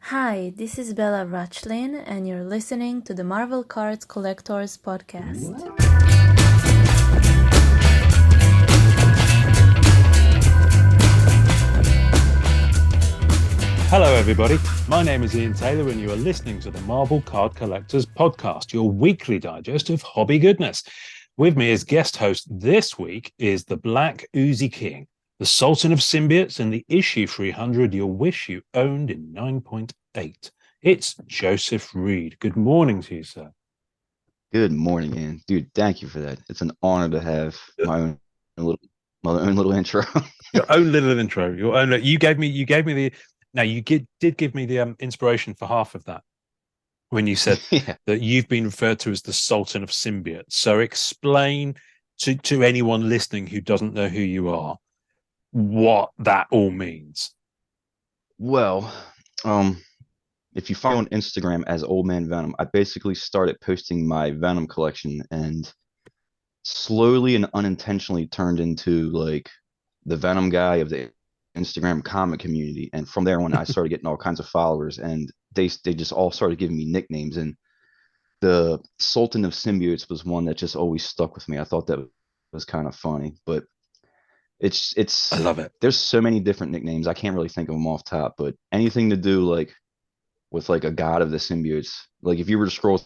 Hi, this is Bella Rachlin, and you're listening to the Marvel Cards Collectors Podcast. Hello, everybody. My name is Ian Taylor, and you are listening to the Marvel Card Collectors Podcast, your weekly digest of hobby goodness. With me as guest host this week is the Black Oozy King, the Sultan of Symbiotes, and the issue 300 you'll wish you owned in 9.8. It's Joseph Reed. Good morning to you, sir. Good morning, Ian. Dude, thank you for that. It's an honor to have little my own little intro. Your own little intro. Your own. You gave me the. Now did give me the inspiration for half of that when you said Yeah. that you've been referred to as the Sultan of Symbiotes. So explain to anyone listening who doesn't know who you are what that all means. Well, if you follow on Instagram as Old Man Venom, I basically started posting my Venom collection and slowly and unintentionally turned into like the Venom guy of the Instagram comic community. And from there on, I started getting all kinds of followers, and they just all started giving me nicknames. And the Sultan of Symbiotes was one that just always stuck with me. I thought that was kind of funny, but I it's love it. there's so many different nicknames. I can't really think of them off top, but anything to do like with like a god of the symbiotes. Like if you were to scroll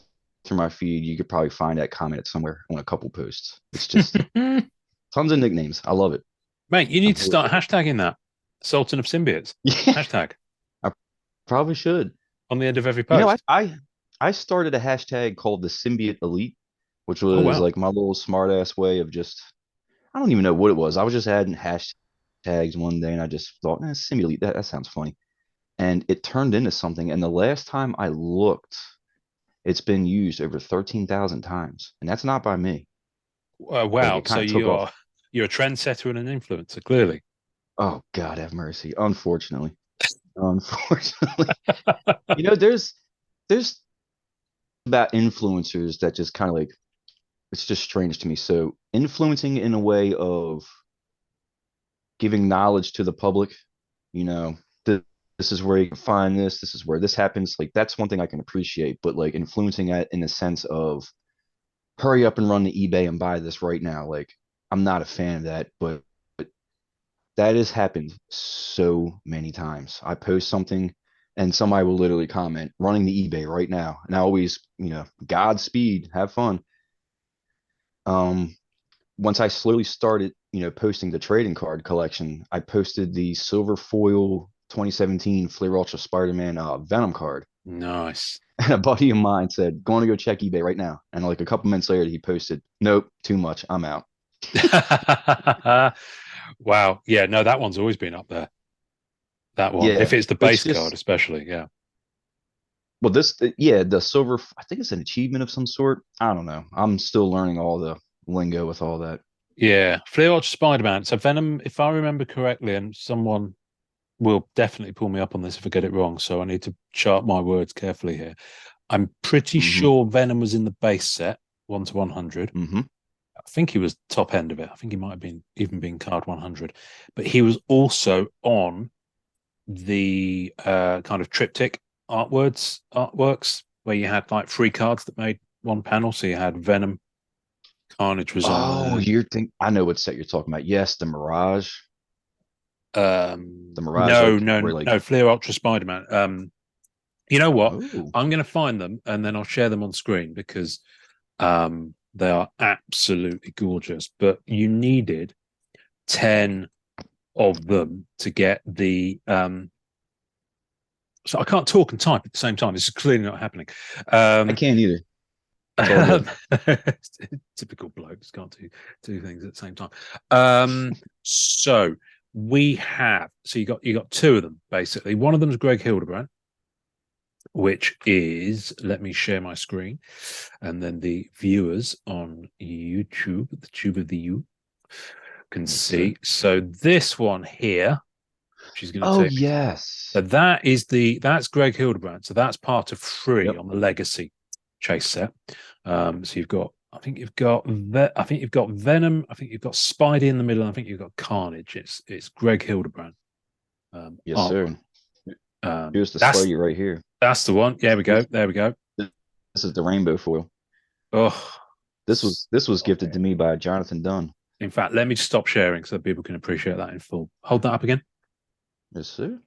through my feed, you could probably find that comment somewhere on a couple posts. It's just tons of nicknames. I love it. Mate, you I'm need to start hashtagging that Sultan of Symbiotes. Yeah, Hashtag I probably should. on the end of every You know, post. I started a hashtag called the Symbiote Elite, which Oh, was wow. like my little smart ass way of just I don't even know what it was. I was just adding hashtags one day and I just thought, Symbiote, that sounds funny. And it turned into something. And the last time I looked, it's been used over 13,000 times. And that's not by me. Like Wow. it So kind of took off. you're a trendsetter and an influencer, clearly. Oh, God have mercy. Unfortunately. Unfortunately. You know, there's about influencers that just kind of like it's just strange to me. So influencing in a way of giving knowledge to the public, you know, this is where you can find this, this is where this happens. Like that's one thing I can appreciate, but like influencing it in the sense of hurry up and run to eBay and buy this right now. Like I'm not a fan of that, but that has happened so many times. I post something and somebody will literally comment running to eBay right now. And I always, Godspeed, have fun. Um, Once I slowly started, posting the trading card collection, I posted the silver foil 2017 Flair Ultra Spider-Man Venom card. Nice. And a buddy of mine said, "Going to go check eBay right now." And like a couple minutes later, he posted, "Nope, too much. I'm out." Wow. Yeah, no, that one's always been up there. That one. If Yeah, it's the it's base card, just especially. Yeah. well, yeah, the silver. I think it's an achievement of some sort. I don't know. I'm still learning all the lingo with all that. Yeah. Flair Ultra Spider-Man. So Venom, if I remember correctly, and someone will definitely pull me up on this if I get it wrong. So I need to chart my words carefully here. I'm pretty Mm-hmm. sure Venom was in the base set, 1 to 100. Mm-hmm. I think he was top end of it. I think he might have been even been card 100, but he was also on the kind of triptych artworks where you had like three cards that made one panel. So you had Venom, Carnage was on Oh, there. I know what set you're talking about. Yes, the Mirage. The Mirage, No, like no, where like no, Flair Ultra Spider-Man. You know what? oh I'm going to find them and then I'll share them on screen because they are absolutely gorgeous. But you needed 10 of them to get the so I can't talk and type at the same time. This is clearly not happening. I Um, can't either. It's all good. typical blokes can't do two things at the same time. So we have you got two of them basically. One of them is Greg Hildebrand, which is let me share my screen, and then the viewers on YouTube, the tube of the U, can Yes, sir. see. So this one here, she's going to Oh take me. yes. So that's Greg Hildebrand. So that's part of three Yep. on the Legacy chase set. So you've got, I think you've got Venom. I think you've got Spidey in the middle. And I think you've got Carnage. It's Greg Hildebrand Yes, artwork. sir. Here's the That's Spidey right here. that's the one. There we go. There we go. This is the rainbow foil. Oh, This was gifted to me by Jonathan Dunn. in fact, let me just stop sharing so people can appreciate that in full. Hold that up again. Yes, sir.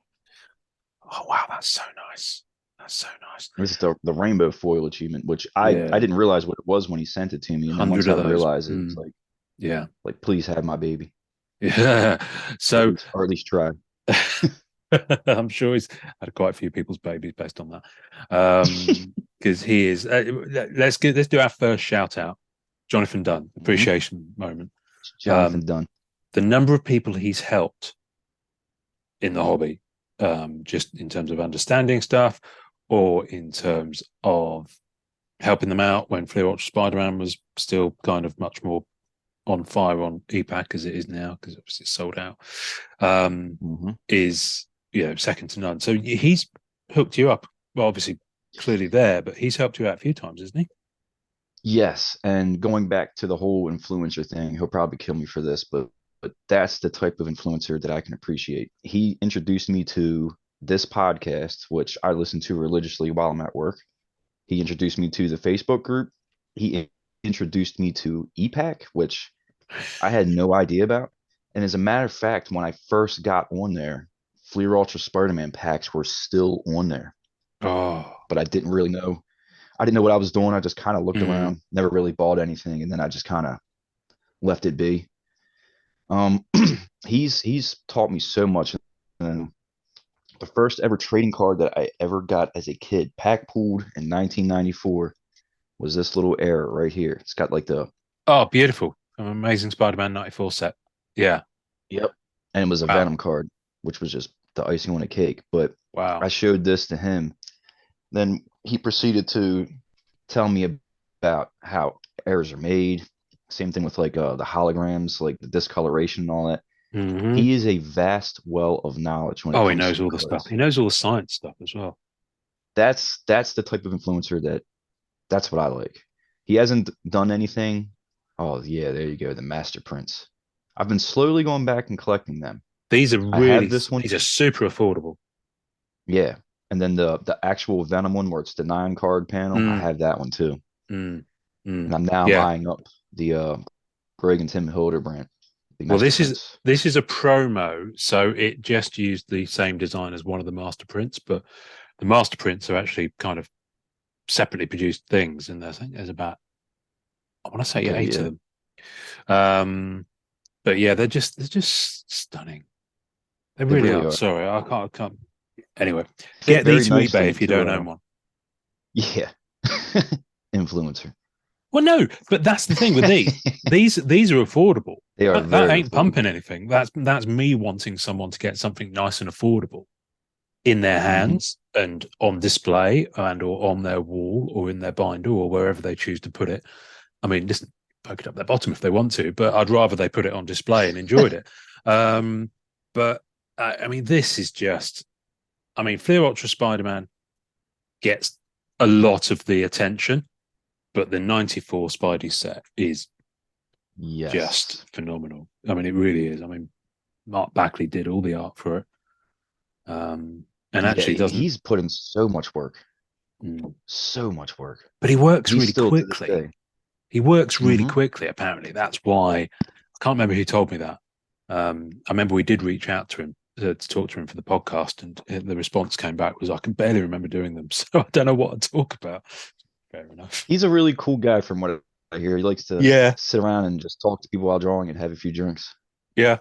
Oh wow, that's so nice. That's so nice. This is the rainbow foil achievement, which I didn't realize what it was when he sent it to me, and then once 100 I of those. realized it, it's Yeah. like please have my baby, Yeah. So or at least try. I'm sure he's had quite a few people's babies based on that. Because he is. Let's do our first shout out, Jonathan Dunn, appreciation moment. Jonathan Dunn. The number of people he's helped in the hobby, just in terms of understanding stuff, or in terms of helping them out when Flea Watch Spider-Man was still kind of much more on fire on EPAC as it is now, because obviously it's sold out, is second to none. So he's hooked you up. Well, obviously, clearly there, but he's helped you out a few times, isn't he? Yes, and going back to the whole influencer thing, he'll probably kill me for this, but that's the type of influencer that I can appreciate. He introduced me to this podcast, which I listen to religiously while I'm at work. He introduced me to the Facebook group. He introduced me to EPAC, which I had no idea about. And as a matter of fact, when I first got on there, Fleer Ultra Spider-Man packs were still on there. Oh, but I didn't really know. I didn't know what I was doing. I just kind of looked around, never really bought anything, and then I just kind of left it be. He's taught me so much. And the first ever trading card that I ever got as a kid, pack pooled in 1994, was this little error right here. It's got like the beautiful, Amazing Spider-Man '94 set. Yeah. Yep. And it was a Venom card, which was just the icing on a cake. But wow, I showed this to him. Then he proceeded to tell me about how errors are made. Same thing with like the holograms, like the discoloration and all that. He is a vast well of knowledge when it comes he knows to all the stuff. He knows all the science stuff as well. That's the type of influencer that's what I like. He hasn't done anything. Oh yeah, there you go, the Master Prints. I've been slowly going back and collecting them. These are I have this one. These are super affordable. Yeah, and then the actual Venom one where it's the 9-card panel. I have that one too. And I'm eyeing up the Greg and Tim Hildebrand. Well, this is a promo, so it just used the same design as one of the Master Prints, but the Master Prints are actually kind of separately produced things, and I think there's about, I want to say, 8 of them. But yeah, they're just stunning. They really are. Sorry, I can't. Anyway, get these to eBay if you don't own one. Yeah, influencer. Well, no, but that's the thing with these. These are affordable. They are. That ain't pumping anything. That's me wanting someone to get something nice and affordable in their hands and on display and or on their wall or in their binder or wherever they choose to put it. I mean, just poke it up their bottom if they want to, but I'd rather they put it on display and enjoyed it. But I mean, this is just. I mean, Flea Ultra Spider-Man gets a lot of the attention, but the '94 Spidey set is just phenomenal. I mean, it really is. I mean, Mark Backley did all the art for it. And actually he's put in so much work. So much work. But he works really quickly. He works really quickly, apparently. That's why I can't remember who told me that. I remember we did reach out to him to talk to him for the podcast, and the response came back was, I can barely remember doing them, so I don't know what to talk about. Fair enough. He's a really cool guy from what I hear. He likes to sit around and just talk to people while drawing and have a few drinks. Yeah.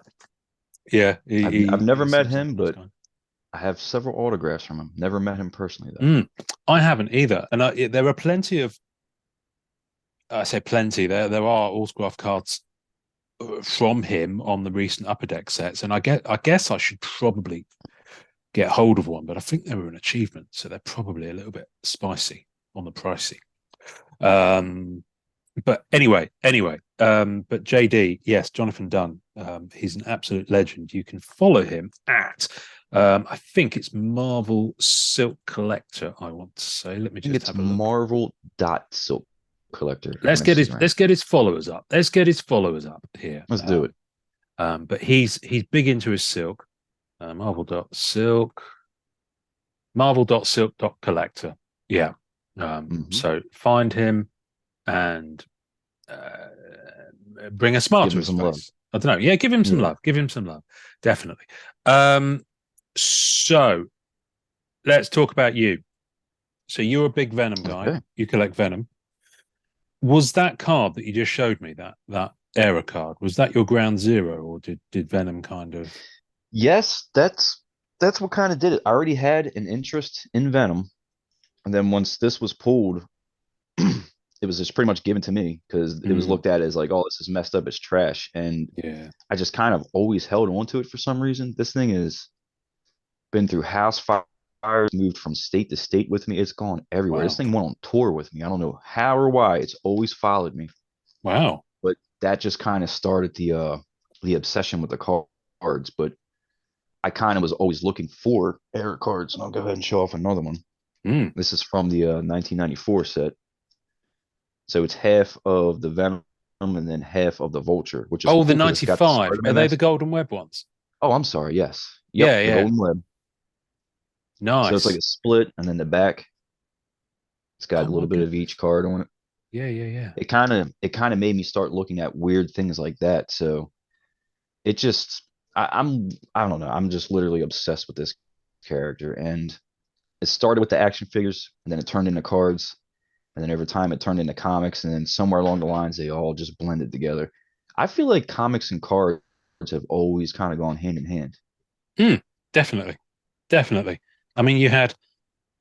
I've never met him, but I have several autographs from him. Never met him personally, though. I haven't either. And there are plenty of, I say plenty, there are autograph cards from him on the recent Upper Deck sets, and I guess I should probably get hold of one, but I think they were an achievement, so they're probably a little bit spicy on the pricey. But anyway, but JD, yes, Jonathan Dunn, he's an absolute legend. You can follow him at I think it's Marvel Silk Collector, I want to say. Let me just have a look. Marvel.silk Collector. Let's get his followers up. Let's get his followers up here. Let's do it. But he's big into his silk. Marvel.silk. Marvel.silk.collector. Yeah. Hmm. So find him and bring a smile Give to him his some love. face. I don't know. Yeah, give him some Yeah. love. Give him some love. Definitely. Um, so let's talk about you. So you're a big Venom guy. Okay. You collect Venom. Was that card that you just showed me, that era card, was that your ground zero, or did Venom kind of? Yes, that's what kind of did it. I already had an interest in Venom, and then once this was pulled, it was just pretty much given to me because it was Mm, looked at as like, oh, this is messed up, it's trash, and yeah. I just kind of always held on to it for some reason. This thing has been through house fires, moved from state to state with me. It's gone everywhere. This Wow. thing went on tour with me. I don't know how or why. It's always followed me, Wow. but that just kind of started the obsession with the cards. But I kind of was always looking for error cards, and I'll go ahead and show off another one. Mm. This is from the 1994 set. So it's half of the Venom and then half of the Vulture, which is Oh, the cool because it's got the 95. Are Spider-Man they the mask. Golden Web ones? Oh, I'm sorry. Yes. Yep. Yeah, The yeah. Golden Web. So it's like Nice. a split, and then the back, it's got Oh a my little bit of each goodness. card on it. Yeah, yeah, yeah. It kind of made me start looking at weird things like that. So it just I don't know. I'm just literally obsessed with this character. And it started with the action figures, and then it turned into cards, and then over time it turned into comics, and then somewhere along the lines they all just blended together. I feel like comics and cards have always kind of gone hand in hand. Mm, definitely. Definitely. I mean, you had,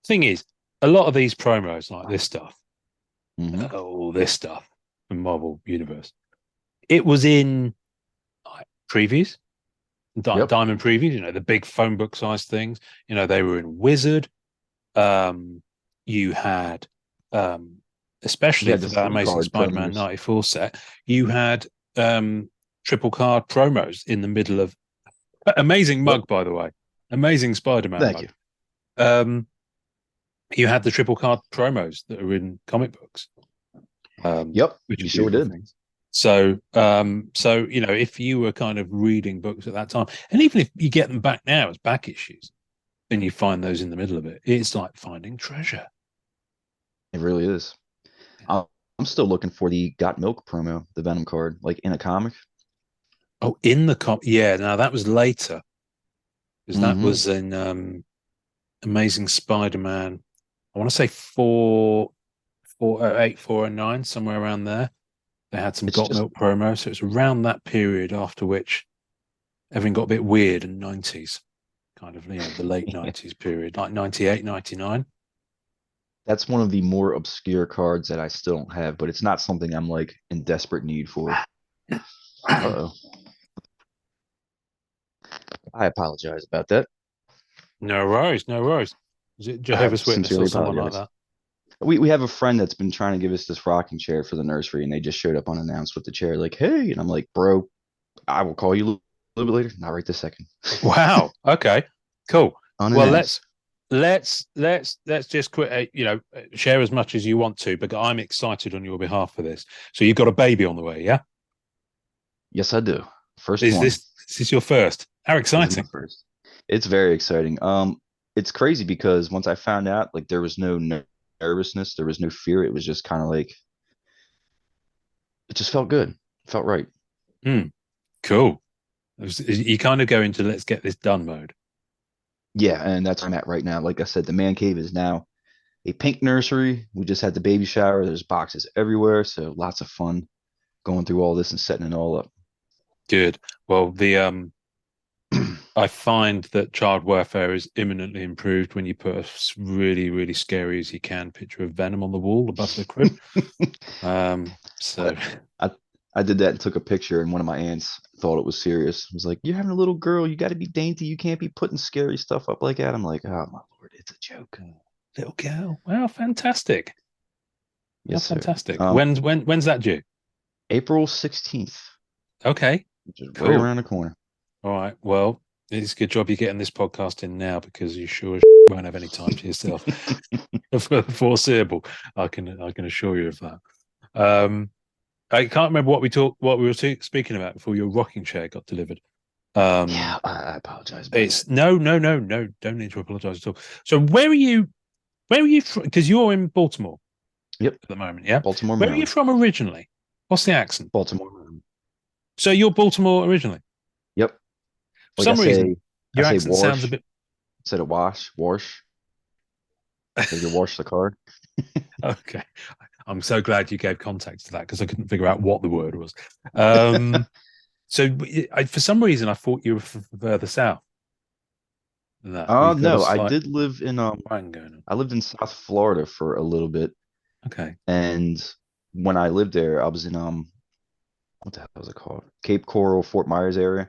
thing is, a lot of these promos like this stuff, Hmm. all this stuff from Marvel Universe, it was in like, previews, Yep. Diamond previews, the big phone book size things. They were in Wizard. Um, you had, um, You especially had the for that three Amazing card Spider-Man promos. 94 set, you had triple card promos in the middle of amazing Yep. mug, by the way, amazing Spider-Man Thank mug. you. Um, you had the triple card promos that are in comic books, Yep. which You are sure beautiful did. things. So if you were kind of reading books at that time, and even if you get them back now as back issues, and you find those in the middle of it, it's like finding treasure. It really is. I'm I'm still looking for the Got Milk promo, the Venom card, like in a comic. Oh, in the yeah. Now that was later because that Hmm. was in Amazing Spider-Man. I want to say 408, 409, somewhere around there. They had some It's Got just Milk promo, so it's around that period after which everything got a bit weird in 90s, kind of, the late 90s period, like 98, 99. that's one of the more obscure cards that I still don't have, but it's not something I'm like in desperate need for. Uh-oh. I apologize about that. No worries, no worries. Is it I Jehovah's Witness or sincerely someone like apologize. that? We have a friend that's been trying to give us this rocking chair for the nursery, and they just showed up unannounced with the chair, like, hey, and I'm like, bro, I will call you a little bit later, not right this second. Wow. Okay. Cool. Well, let's Unannounced. let's just quit. Share as much as you want to, but I'm excited on your behalf for this. So you've got a baby on the way, yeah? Yes, I do. First Is one. this your first? How This is my exciting! first. It's very exciting. It's crazy because once I found out, like, there was no nervousness, there was no fear. It was just kind of like it just felt good. It felt right. Mm, cool. You kind of go into let's get this done mode. Yeah, and that's where I'm at right now. Like I said, the man cave is now a pink nursery. We just had the baby shower. There's boxes everywhere, so lots of fun going through all this and setting it all up. Good. Well, the I find that child welfare is imminently improved when you put a really, really scary as you can picture of Venom on the wall above the crib. I, So I I did that and took a picture, and one of my aunts thought it was serious. It was like, "You're having a little girl. You got to be dainty. You can't be putting scary stuff up like that." I'm like, "Oh my lord, it's a joke." little girl. Wow, fantastic. How Yes, sir. fantastic. When's that due? April 16th, Okay, which is right cool. around the corner. All right. Well, it's a good job you're getting this podcast in now because you sure as won't have any time to yourself for the foreseeable. I can assure you of that. Um, I can't remember what we were speaking about before your rocking chair got delivered. Um, Yeah, I apologize, buddy. it's no, no, no, no. Don't need to apologize at all. So where are you? Where are you from? Because you're in Baltimore Yep, at the moment, yeah. Baltimore, Where are you Maryland. from originally? What's the accent? Baltimore, Maryland. So you're Baltimore originally. Yep. For Like some reason, I your say accent sounds a wash bit. instead of wash. Like you wash the car. Okay. I'm so glad you gave context to that because I couldn't figure out what the word was. Um, so for some reason, I thought you were further south than that. You've got a No, I slight did live in twang going on. I lived in South Florida for a little bit, Okay. and when I lived there, I was in what the hell was it called? Cape Coral, Fort Myers area.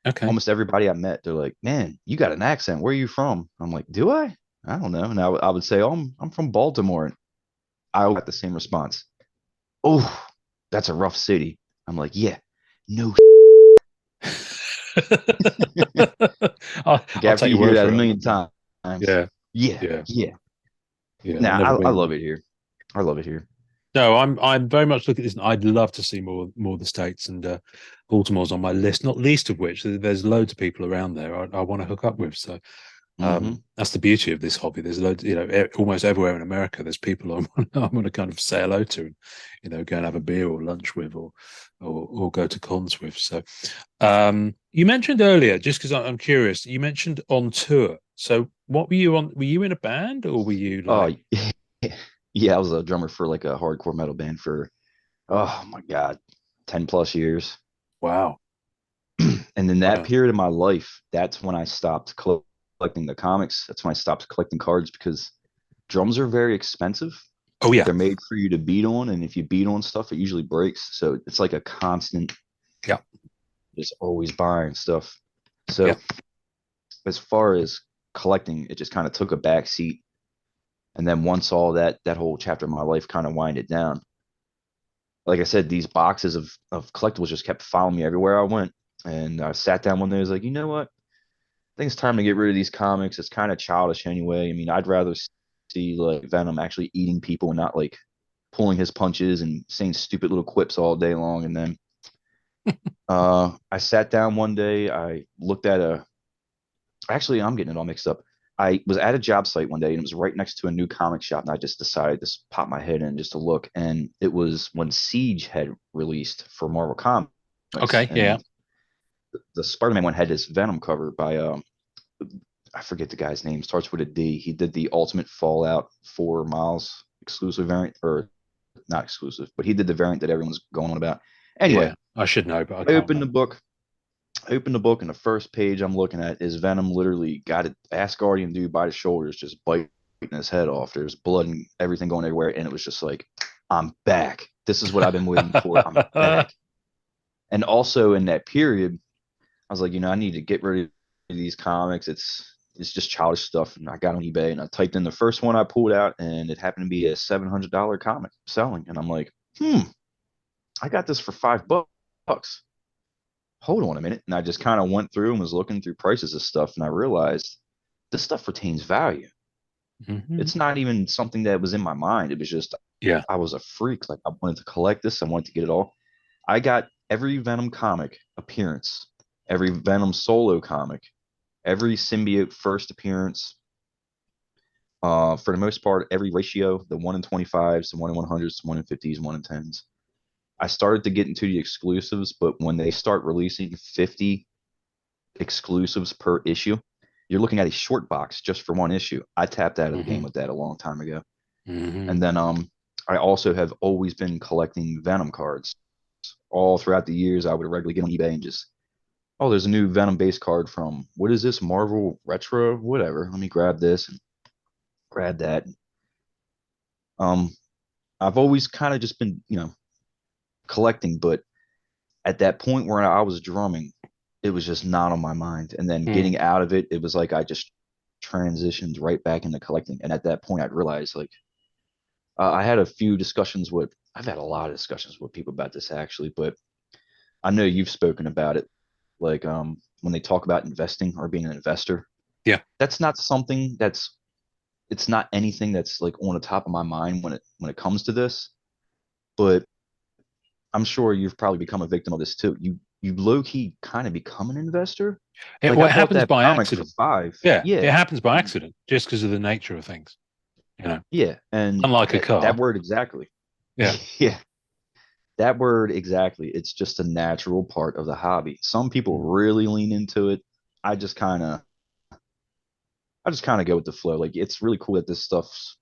Okay. Almost everybody I met, they're like, "Man, you got an accent. Where are you from?" I'm like, "Do I? I don't know." And I would say, "Oh, I'm from Baltimore." And I got the same response. "Oh, that's a rough city." I'm like, "Yeah, no." Like I'll after take you your hear word that for a it. I'm million not gonna. times, Yeah. yeah, Yeah. yeah. Yeah. I've Nah, never I been love there. it here. I love it here. No, I'm very much looking at this. And I'd love to see more of the states, and Baltimore's on my list. Not least of which there's loads of people around there I want to hook up with. So Hmm. that's the beauty of this hobby. There's loads, almost everywhere in America. There's people I want to kind of say hello to, and go and have a beer or lunch with, or go to cons with. So you mentioned earlier, just because I'm curious, you mentioned on tour. So what were you on? Were you in a band, or were you Oh, like, yeah, I was a drummer for like a hardcore metal band for, oh my God, 10 plus years. wow, And in that wow, period of my life, that's when I stopped collecting the comics. That's when I stopped collecting cards because drums are very expensive. oh yeah, They're made for you to beat on, and if you beat on stuff, it usually breaks. So it's like a constant, yeah, just always buying stuff. yeah. So as far as collecting, it just kind of took a back seat. And then once all that whole chapter of my life kind of winded down, like I said, these boxes of collectibles just kept following me everywhere I went. And I sat down one day, I was like, you know what? I think it's time to get rid of these comics. It's kind of childish anyway. I mean, I'd rather see like Venom actually eating people and not like pulling his punches and saying stupid little quips all day long. And then I sat down one day, I looked at a actually, I'm getting it all mixed up. I was at a job site one day and it was right next to a new comic shop, and I just decided to pop my head in just to look. And it was when Siege had released for Marvel Comics, Okay, yeah, and the Spider-Man one had this Venom cover by I forget the guy's name, starts with a D. He did the Ultimate Fallout 4 Miles exclusive variant, or not exclusive, but he did the variant that everyone's going on about. Anyway, yeah. I should know, but I I can't opened the remember. book. I opened the book, and the first page I'm looking at is Venom literally got an Asgardian dude by the shoulders, just biting his head off. There's blood and everything going everywhere, and it was just like, I'm back. This is what I've been waiting for. I'm back. And also in that period, I was like, I need to get rid of these comics. It's just childish stuff. And I got on eBay and I typed in the first one I pulled out, and it happened to be a $700 comic selling. And I'm like, I got this for $5. Hold on a minute. And I just kind of went through and was looking through prices of stuff, and I realized this stuff retains value. Mhm. It's not even something that was in my mind. It was just Yeah. I was a freak. Like I wanted to collect this. I wanted to get it all. I got every Venom comic appearance, every Venom solo comic, every symbiote first appearance. For the most part, every ratio, the 1 in 25s, the 1 in 100s, the 1 in 50s, 1 in 10s. I started to get into the exclusives, but when they start releasing 50 exclusives per issue, you're looking at a short box just for one issue. I tapped out of the game Hmm. with that a long time ago. Hmm. And then I also have always been collecting Venom cards. All throughout the years, I would regularly get on eBay and just, oh, there's a new Venom base card from, what is this, Marvel Retro, whatever. Let me grab this and grab that. Um, I've always kind of just been, collecting, but at that point where I was drumming, it was just not on my mind. And then Mm. getting out of it, it was like I just transitioned right back into collecting. And at that point, I'd realized like I had a few discussions with, I've had a lot of discussions with people about this actually, but I know you've spoken about it. Like when they talk about investing or being an investor, Yeah. that's not something that's it's not anything that's like on the top of my mind when it comes to this. But I'm sure you've probably become a victim of this too. You you low key kind of become an investor. It, Like I well, it bought happens that by comic for accident. 5. Yeah, it Yeah. happens by And accident just because of the nature of things. You know, yeah, and unlike a that car. word exactly. Yeah. Yeah, that word exactly. It's just a natural part of the hobby. Some people Mm. really lean into it. I just kind of I just kind of go with the flow. Like it's really cool that this stuff's,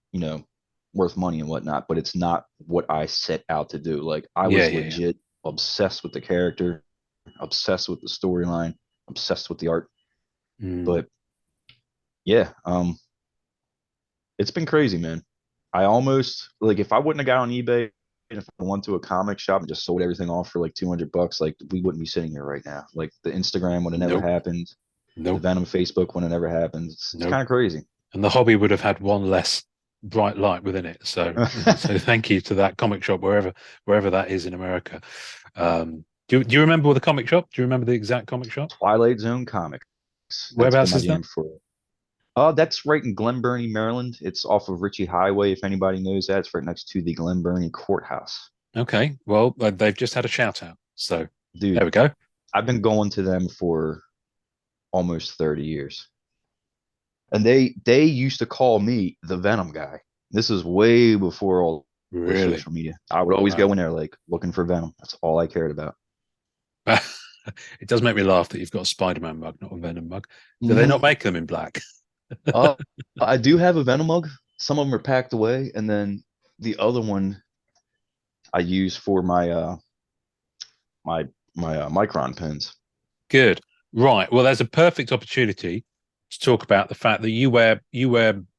worth money and whatnot, but it's not what I set out to do. Like I Yeah, was yeah, yeah. legit obsessed with the character, obsessed with the storyline, obsessed with the art. Mm. But yeah, it's been crazy, man. I almost like if I wouldn't have got on eBay and if I went to a comic shop and just sold everything off for like $200, like we wouldn't be sitting here right now. Like the Instagram would have never Nope, happened. The nope, Venom Facebook would have never happened. It's nope. kind of crazy. And the hobby would have had one less bright light within it. So, so thank you to that comic shop wherever that is in America. Do you remember the comic shop? Do you remember the exact comic shop? Twilight Zone Comics. That's been Whereabouts my is that? jam for. That's right in Glen Burnie, Maryland. It's off of Ritchie Highway. If anybody knows that, it's right next to the Glen Burnie Courthouse. Okay, well, they've just had a shout out. So there Dude, we go. I've been going to them for almost 30 years. And they used to call me the Venom guy. This is way before all the Really? social media. I would always go Wow. in there like looking for Venom. That's all I cared about. It does make me laugh that you've got a Spider-Man mug, not a Venom mug. Do they not Mhm. make them in black? Uh, I do have a Venom mug. Some of them are packed away, and then the other one I use for my Micron pens. Good. Right. Well, there's a perfect opportunity to talk about the fact that you wear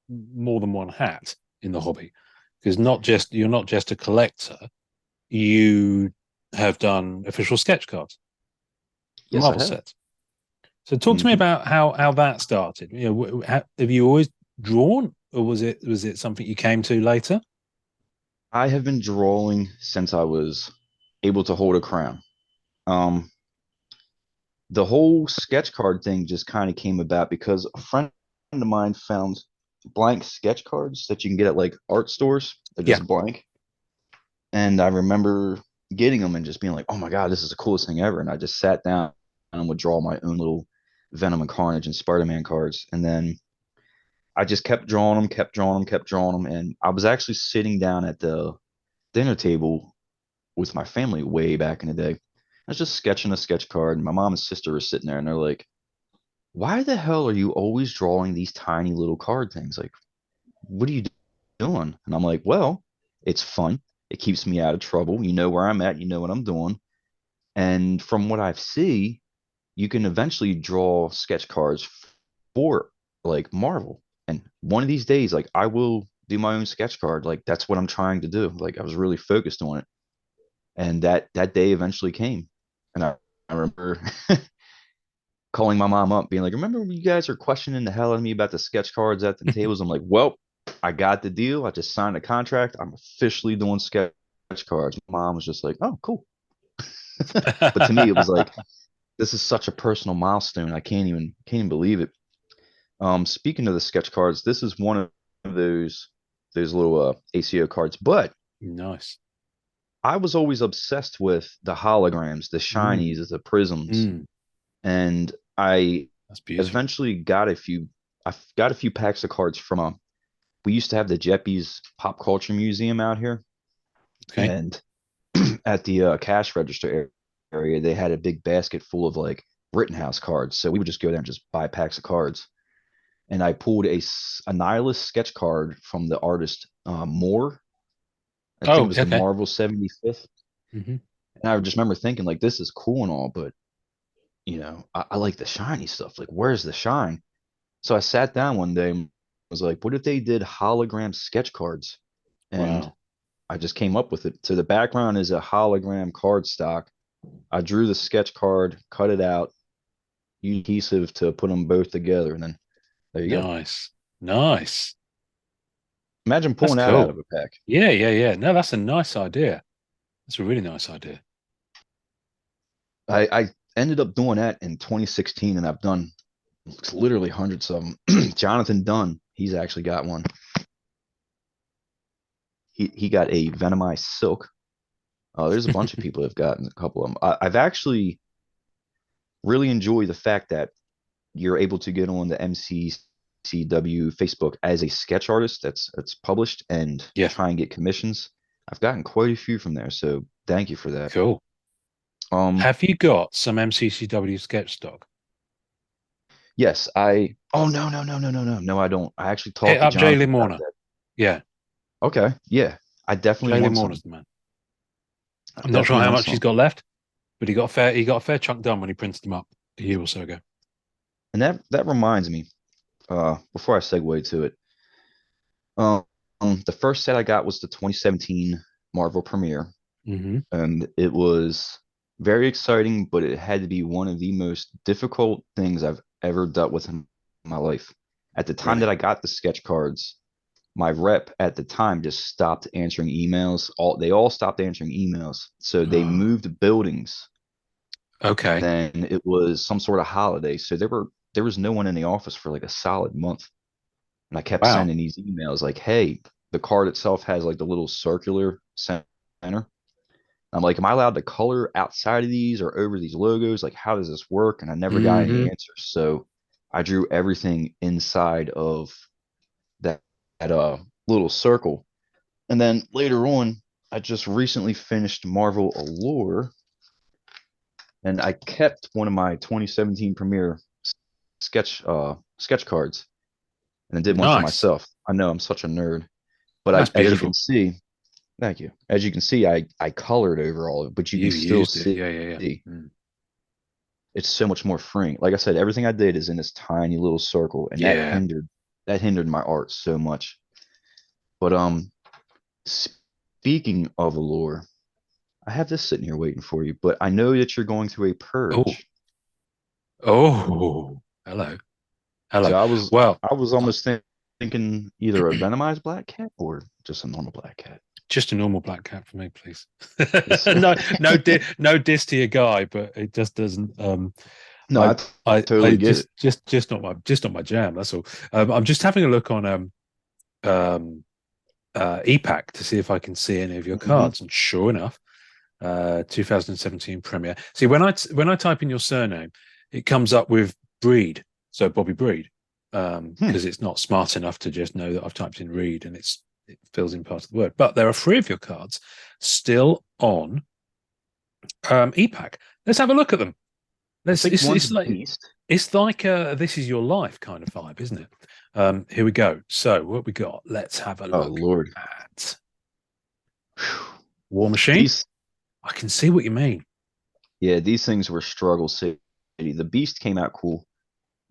more than one hat in the hobby, because you're not just a collector. You have done official sketch cards, Yes, I Marvel have. sets. So talk to me Hmm. about how that started. You know, have you always drawn, or was it something you came to later? I have been drawing since I was able to hold a crown. Um, the whole sketch card thing just kind of came about because a friend of mine found blank sketch cards that you can get at like art stores. They're Yeah. just blank. And I remember getting them and just being like, oh my God, this is the coolest thing ever. And I just sat down and would draw my own little Venom and Carnage and Spider-Man cards. And then I just kept drawing them, kept drawing them, kept drawing them. And I was actually sitting down at the dinner table with my family way back in the day. I was just sketching a sketch card, and my mom and sister were sitting there, and they're like, "Why the hell are you always drawing these tiny little card things? Like, what are you doing?" And I'm like, "Well, it's fun. It keeps me out of trouble. You know where I'm at. You know what I'm doing. And from what I've see, you can eventually draw sketch cards for like Marvel. And one of these days, like I will do my own sketch card. Like that's what I'm trying to do. Like I was really focused on it, and that day eventually came. And I remember calling my mom up, being like, "Remember when you guys are questioning the hell out of me about the sketch cards at the tables?" I'm like, "Well, I got the deal. I just signed a contract. I'm officially doing sketch cards." My mom was just like, "Oh, cool." But to me, it was like, this is such a personal milestone. I can't even believe it. Speaking of the sketch cards, this is one of those little ACO cards. But Nice. I was always obsessed with the holograms, the Mm, shinies, the prisms, mm, and I that's beautiful. eventually got a few. I got a few packs of cards from a. We used to have the Jeppes Pop Culture Museum out here, Okay. and at the cash register area, they had a big basket full of like Rittenhouse cards. So we would just go there and just buy packs of cards. And I pulled a Nihilus sketch card from the artist Moore. I think it Oh, was the okay. Marvel 75th. Hmm. And I just remember thinking like, this is cool and all, but I like the shiny stuff. Like, where's the shine? So I sat down one day and was like, what if they did hologram sketch cards? And Wow. I just came up with it. So the background is a hologram card stock. I drew the sketch card, cut it out, used adhesive to put them both together, and then there you go. Nice. Nice. Imagine That's pulling that out cool. of a pack. Yeah, yeah, yeah. No, that's a nice idea. That's a really nice idea. I ended up doing that in 2016, and I've done literally hundreds of them. Jonathan Dunn, he's actually got one. He got a Venomized Silk. There's a bunch of people that have gotten a couple of them. I've actually really enjoy the fact that you're able to get on the MCCW Facebook as a sketch artist that's published and Yeah, try and get commissions. I've gotten quite a few from there, so thank you for that. cool. Um, Have you got some MCCW sketch stock? yes, I. Oh no, I don't. I actually Hit talked to up Jay Jonathan Lee about Warner. that. Yeah, Okay, yeah, I definitely Jay Lee want Warner's some. the man. I I'm not sure definitely how want much he's some. got left, but he got a fair chunk done when he printed them up a year or so ago. And that reminds me, before I segue to it, um, the first set I got was the 2017 Marvel premiere, Hmm. and it was very exciting, but it had to be one of the most difficult things I've ever dealt with in my life. At the time that Really? I got the sketch cards, my rep at the time just stopped answering emails. They all stopped answering emails. So they Oh, moved buildings, and okay. then it was some sort of holiday. So there was no one in the office for like a solid month. And I kept Wow. sending these emails like, hey, the card itself has like the little circular center. I'm like, am I allowed to color outside of these or over these logos? Like, how does this work? And I never got any Hmm. answers. So I drew everything inside of that, that little circle. And then later on, I just recently finished Marvel Allure, and I kept one of my 2017 premiere sketch cards, and I did one for Nice. myself. I know I'm such a nerd, but That's as you can beautiful. see, thank you. As you can see, I colored over all of it, but you can You've still used it. see Yeah, yeah, yeah. Mm. it's so much more freeing. Like I said, everything I did is in this tiny little circle, and Yeah. that hindered my art so much. But speaking of Allure, I have this sitting here waiting for you, but I know that you're going through a Oh, purge. oh, hello. Hello. So Well, I was almost thinking either a venomized black cat or just a normal black cat. just a normal black cat for me, please. This No diss to your guy, but it just doesn't. no, I, I I totally get it. just not my jam. That's all. I'm just having a look on um, EPAC to see if I can see any of your Hmm. cards, and sure enough, 2017 premiere. See, when I type in your surname, it comes up with Breed, so Bobby Breed, Hmm. because it's not smart enough to just know that I've typed in Reed and it fills in part of the word. But there are three of your cards still on EPAC. Let's have a look at them. I Let's. think one's Beast. It's like a this is your life kind of vibe, isn't it? Here we go. So what we got? Let's have a Oh look Lord. at Whew. War Machine. These I can see what you mean. yeah, these things were struggle city. The Beast came out cool.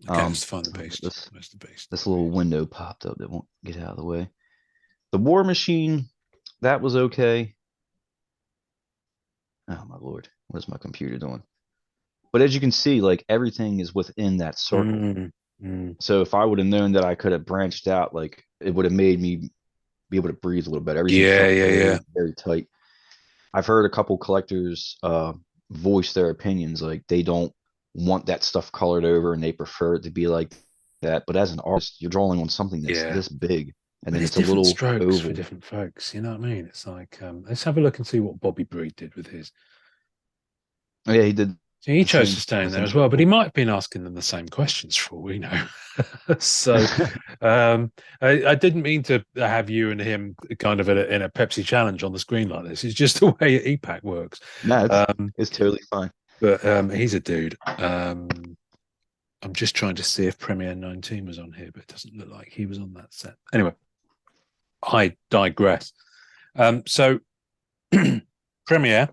Okay, let's find the Oh, but beast. Where's the beast? this little window popped up that won't get out of the way. The War Machine, that was okay. Oh my Lord, what is my computer doing? But as you can see, like everything is within that circle. Mm, mm. So if I would have known that I could have branched out, like it would have made me be able to breathe a little better. Everything Yeah, felt yeah, yeah. very tight. I've heard a couple collectors voice their opinions, like they don't want that stuff colored over and they prefer it to be like that. But as an artist, you're drawing on something that's Yeah. this big, and But then there's it's a different little strokes for oval. different folks. You know what I mean? It's like let's have a look and see what Bobby Breed did with his. Oh, yeah, he did So he the chose same to stay in there within as well, but he Circle. might have been asking them the same questions for all we know. So um, I didn't mean to have you and him kind of in a Pepsi challenge on the screen like this. It's just the way EPAC works. No, Um, it's totally fine. but he's a dude. I'm just trying to see if Premiere 19 was on here, but it doesn't look like he was on that set. Anyway, I digress. So Premiere,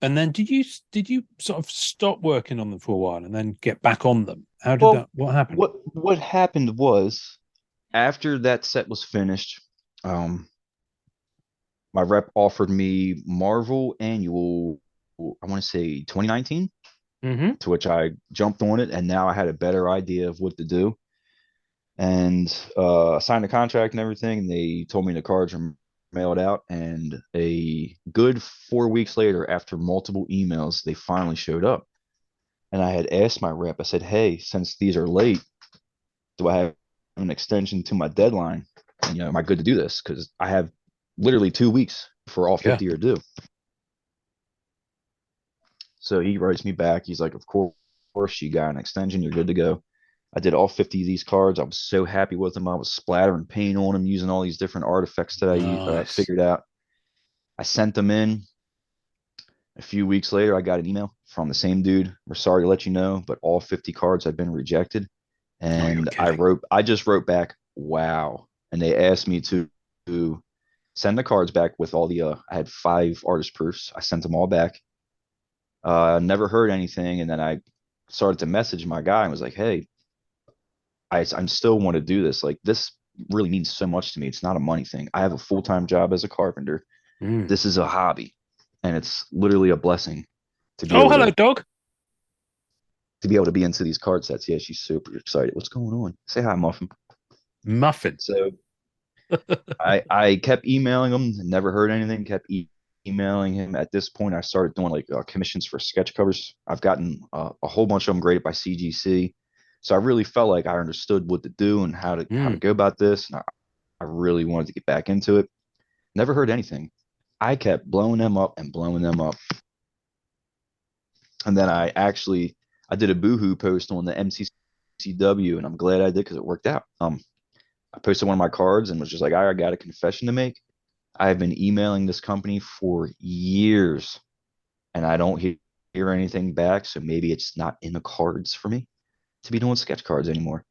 and then did you sort of stop working on them for a while and then get back on them? How did that? Well, What happened? what happened was after that set was finished, um, my rep offered me Marvel Annual, I want to say 2019, Hmm. to which I jumped on it, and now I had a better idea of what to do. And signed a contract and everything. And they told me the cards are mailed out. And a good 4 weeks later, after multiple emails, they finally showed up. And I had asked my rep, I said, hey, since these are late, do I have an extension to my deadline? And, am I good to do this? Because I have literally 2 weeks for all Yeah. 50 are due. So he writes me back. He's like, of course, you got an extension. You're good to go. I did all 50 of these cards. I was so happy with them. I was splattering paint on them using all these different artifacts that I Nice. figured out. I sent them in. A few weeks later, I got an email from the same dude. We're sorry to let you know, but all 50 cards have been rejected. Oh, you're And kidding. I just wrote back, wow. And they asked me to send the cards back with all I had 5 artist proofs. I sent them all back. Never heard anything. And then I started to message my guy and was like, hey, I'm still want to do this. Like, this really means so much to me. It's not a money thing. I have a full-time job as a carpenter. Mm. This is a hobby. And it's literally a blessing to be Oh, able hello, dog. to be into these card sets. Yeah, she's super excited. What's going on? Say hi, Muffin. Muffin. So I kept emailing him, never heard anything. Kept emailing him. At this point, I started doing like commissions for sketch covers. I've gotten a whole bunch of them graded by CGC. So I really felt like I understood what to do and how to Mm. go about this. And I really wanted to get back into it. Never heard anything. I kept blowing them up and blowing them up. And then I did a boohoo post on the MCCW, and I'm glad I did because it worked out. I posted one of my cards and was just like, I got a confession to make. I have been emailing this company for years, and I don't hear anything back. So maybe it's not in the cards for me to be doing sketch cards anymore.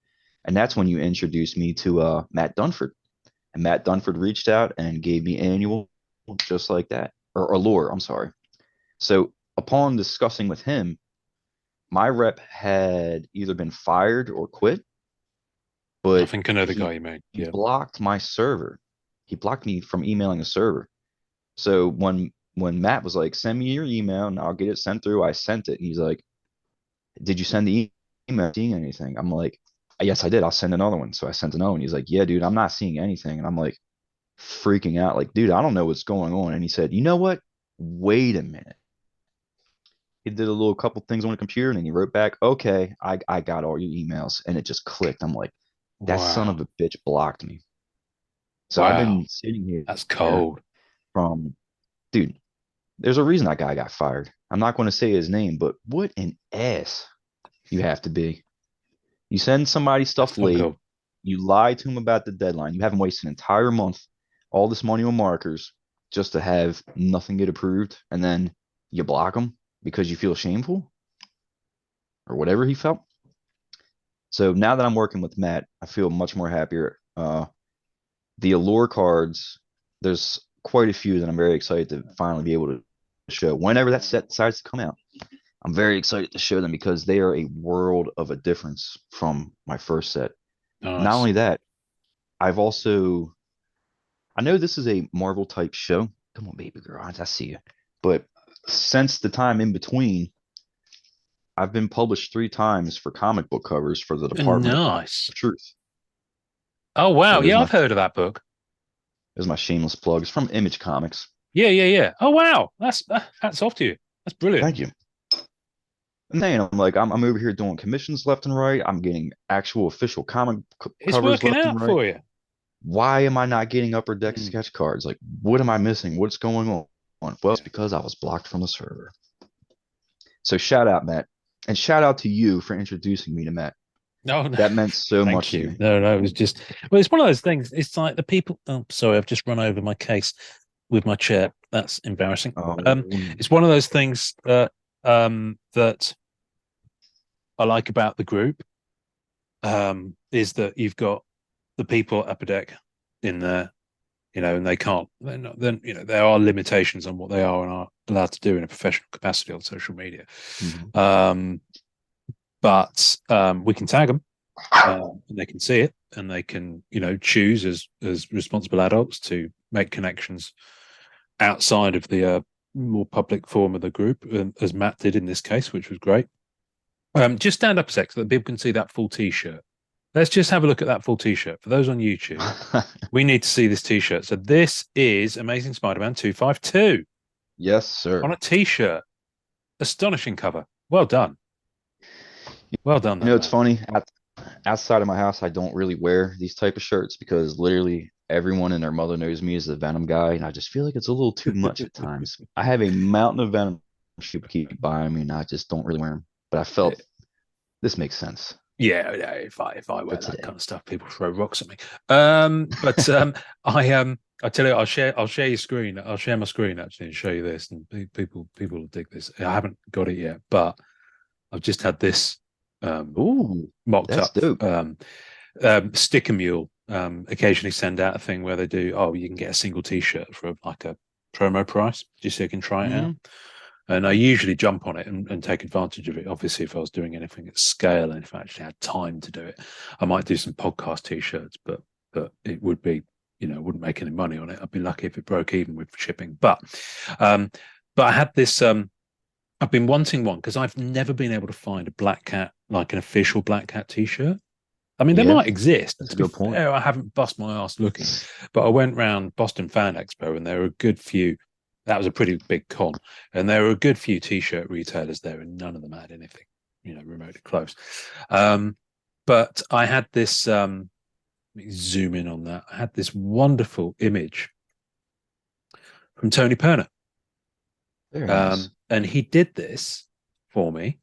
And that's when you introduced me to Matt Dunford. And Matt Dunford reached out and gave me annual just like that, or Allure. I'm sorry. So upon discussing with him, my rep had either been fired or quit, I but think I know the he guy you mean. he Yeah. blocked my server. He blocked me from emailing a server. So when Matt was like, "Send me your email and I'll get it sent through," I sent it, and he's like, "Did you send the email? Seeing anything?" I'm like, "Yes, I did. I'll send another one." So I sent another one. He's like, "Yeah, dude, I'm not seeing anything," and I'm like freaking out, like, "Dude, I don't know what's going on." And he said, "You know what? Wait a minute." He did a little couple things on the computer and then he wrote back, okay, I got all your emails. And it just clicked. I'm like, that son Wow. of a bitch blocked me. So I've Wow. been sitting That's here cold. from, dude, there's a reason that guy got fired. I'm not going to say his name, but what an ass you have to be. You send somebody That's stuff not late, cool. you lie to him about the deadline, you haven't wasted an entire month, all this money on markers just to have nothing get approved, and then you block them because you feel shameful or whatever he felt. So now that I'm working with Matt, I feel much more happier. The Allure cards, there's quite a few that I'm very excited to finally be able to show. Whenever that set decides to come out, I'm very excited to show them because they are a world of a difference from my first set. Not Nice. only that, I've also, I know this is a Marvel type show. Come on, baby girl, I see you. But since the time in between, I've been published 3 times for comic book covers for the Department of Nice. Truth. Oh, So wow. Yeah, I've heard of that book. there's my shameless plugs from Image Comics. Yeah, yeah, yeah. Oh, wow. That's off to you. That's brilliant. Thank you. And then I'm like, I'm over here doing commissions left and right. I'm getting actual official comic It's covers working left and out right. for you. Why am I not getting upper deck Mm. sketch cards? Like, what am I missing? What's going on? Well, it's because I was blocked from the server. So shout out, Matt. And shout out to you for introducing me to Matt. No, no, That meant so thank much to you. me. No, no, it was just, well, it's one of those things. It's like the people. Oh, sorry, I've just run over my case with my chair. That's embarrassing. Oh, It's one of those things that I like about the group. Is that you've got the people at Upper Deck in there, and they can't. They're not, then there are limitations on what they are and are allowed to do in a professional capacity on social media. mhm. Um, but we can tag them and they can see it and they can choose as responsible adults to make connections outside of the more public form of the group, as Matt did in this case, which was great. Just stand up a sec so that people can see that full t-shirt. Let's just have a look at that full t-shirt. For those on YouTube, we need to see this t-shirt. So this is Amazing Spider-Man 252 Yes, on a sir. t-shirt. Astonishing cover. Well done. Well done, You know, that it's man. funny. Outside of my house, I don't really wear these type of shirts because literally everyone and their mother knows me as the Venom guy, and I just feel like it's a little too much at times. I have a mountain of Venom people keep buying me, and I just don't really wear them. But I felt this makes sense Yeah, if I for wear that today. kind of stuff, people throw rocks at me. But I tell you, I'll share your screen. I'll share my screen actually and show you this, and people will dig this. I haven't got it yet, but I've just had this Ooh, mocked that's up. dope. Sticker Mule occasionally send out a thing where they do, oh, you can get a single T-shirt for like a promo price, just so you can try it out. Mhm. And I usually jump on it and take advantage of it. Obviously, if I was doing anything at scale and if I actually had time to do it, I might do some podcast T-shirts, but it would be, wouldn't make any money on it. I'd be lucky if it broke even with shipping. Um, but I had this. I've been wanting one because I've never been able to find a Black Cat, like an official Black Cat T-shirt. I mean, they Yeah, might exist. that's To a be good point. fair, I haven't bust my ass looking, but I went round Boston Fan Expo and there were a good few. That was a pretty big con, and there were a good few T-shirt retailers there, and none of them had anything, remotely close. But I had this. Let me zoom in on that. I had this wonderful image from Tony Perner, Very nice. and he did this for me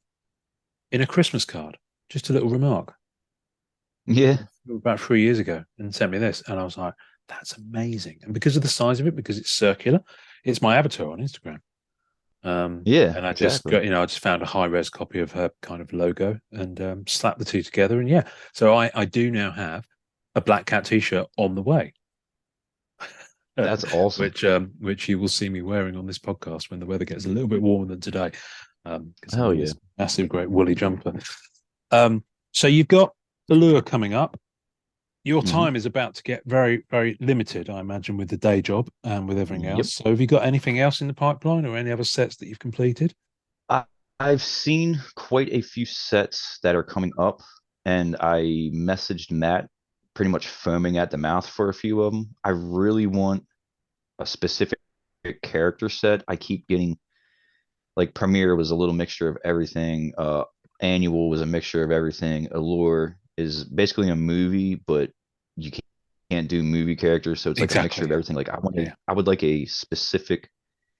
in a Christmas card. Just a little remark. Yeah, About 3 years ago and sent me this. And I was like, that's amazing. And because of the size of it, because it's circular, it's my avatar on Instagram. yeah, And I just exactly. got, I just found a high res copy of her kind of logo and slapped the two together. And yeah, so I do now have a Black Cat t-shirt on the way, That's awesome. which you will see me wearing on this podcast when the weather gets a little bit warmer than today, because I'm Hell in yeah. this massive, great woolly jumper. So you've got the lure coming up. Your Hmm. time is about to get very, very limited, I imagine, with the day job and with everything Yep. else. So, have you got anything else in the pipeline or any other sets that you've completed? I, I've seen quite a few sets that are coming up, and I messaged Matt pretty much foaming at the mouth for a few of them. I really want a specific character set. I keep getting like Premiere was a little mixture of everything. Annual was a mixture of everything. Allure is basically a movie, but you can't do movie characters, so it's like a mixture Exactly. of Yeah. everything. Like Yeah. I would like a specific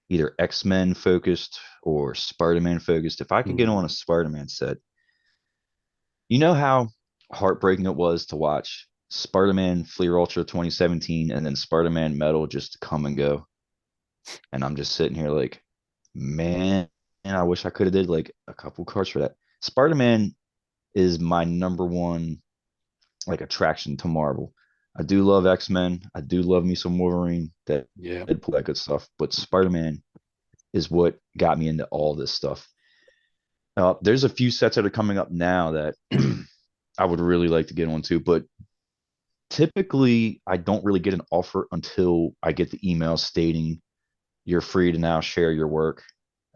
either X-Men focused or Spider-Man focused. If I could get on a Mm. Spider-Man set, you know how heartbreaking it was to watch Spider-Man Fleer Ultra 2017 and then Spider-Man Metal just come and go. And I'm just sitting here like, man, and I wish I could have did like a couple cards for that. Spider-Man is my number one like attraction to Marvel. I do love X-Men. I do love me some Wolverine, that Yeah. Deadpool, that good stuff. But Spider-Man is what got me into all this stuff. There's a few sets that are coming up now that I would really like to get on to, but typically I don't really get an offer until I get the email stating you're free to now share your work,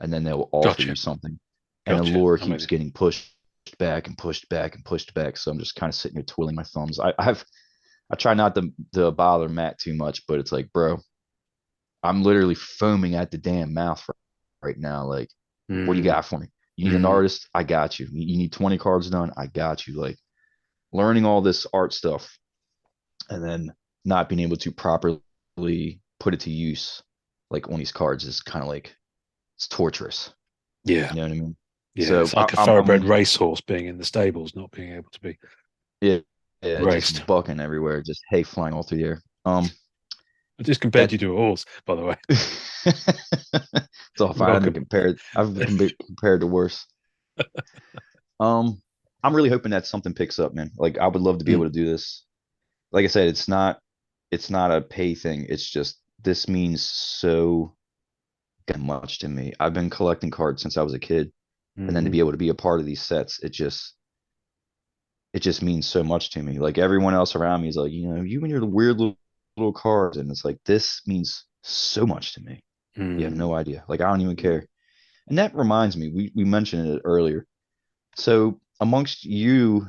and then they'll offer you Gotcha. something. And Gotcha. Allure I'm with keeps you. getting pushed back and pushed back and pushed back. So I'm just kind of sitting here twiddling my thumbs. I try not to bother Matt too much, but it's like, bro, I'm literally foaming at the damn mouth right now. Like, what do you Mm. got for me? You need an Mm. artist? I got you. You need 20 cards done? I got you. Like learning all this art stuff and then not being able to properly put it to use like on these cards is kind of like it's torturous. Yeah. You know what I mean? Yeah. So It's like a I'm thoroughbred racehorse being in the stables, not being able to be yeah, yeah, raced. just bucking everywhere, just hay flying all through the air. I just compared That you to a horse, by the way. it's all You're fine. welcome. I've been compared to worse. Um, I'm really hoping that something picks up, man. Like I would love to be able Mm. to do this. Like I said, it's not a pay thing. It's just this means so much to me. I've been collecting cards since I was a kid, and then to Hmm. be able to be a part of these sets, it just means so much to me. Like everyone else around me is like, you and your weird little cards, and it's like this means so much to me. You have Mm. no idea. Like I don't even care. And that reminds me, we mentioned it earlier. So amongst you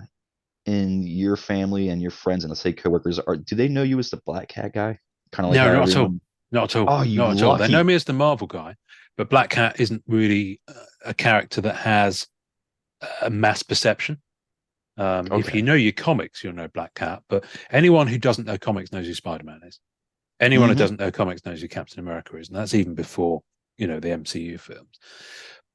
and your family and your friends and let's say coworkers, do they know you as the Black Cat guy? Kind of like No, how not at all. everyone. Not at all. Oh, you Not at all. They know lucky. me as the Marvel guy, but Black Cat isn't really a character that has a mass perception. If you Okay. know your comics, you'll know Black Cat, but anyone who doesn't know comics knows who Spider-Man is. Anyone who Mm-hmm. doesn't know comics knows who Captain America is, and that's even before the MCU films.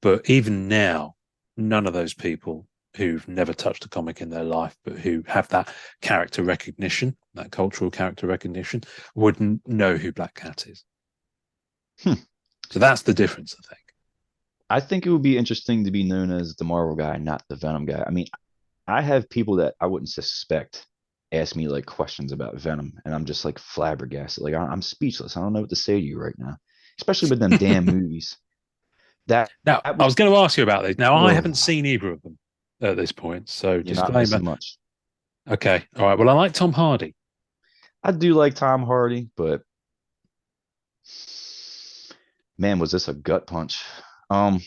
But even now, none of those people who've never touched a comic in their life, but who have that character recognition, that cultural character recognition, wouldn't know who Black Cat is. So that's the difference, I think. I think it would be interesting to be known as the Marvel guy, not the Venom guy. I mean, I have people that I wouldn't suspect ask me like questions about Venom, and I'm just like flabbergasted. Like I'm speechless. I don't know what to say to you right now, especially with them damn movies. That Now, that I was was going to ask you about these. Now, I oh, haven't seen either of them at this point, so you're not disclaimer. missing much. Okay, all right. Well, I like Tom Hardy. I do like Tom Hardy, but man, was this a gut punch. Um,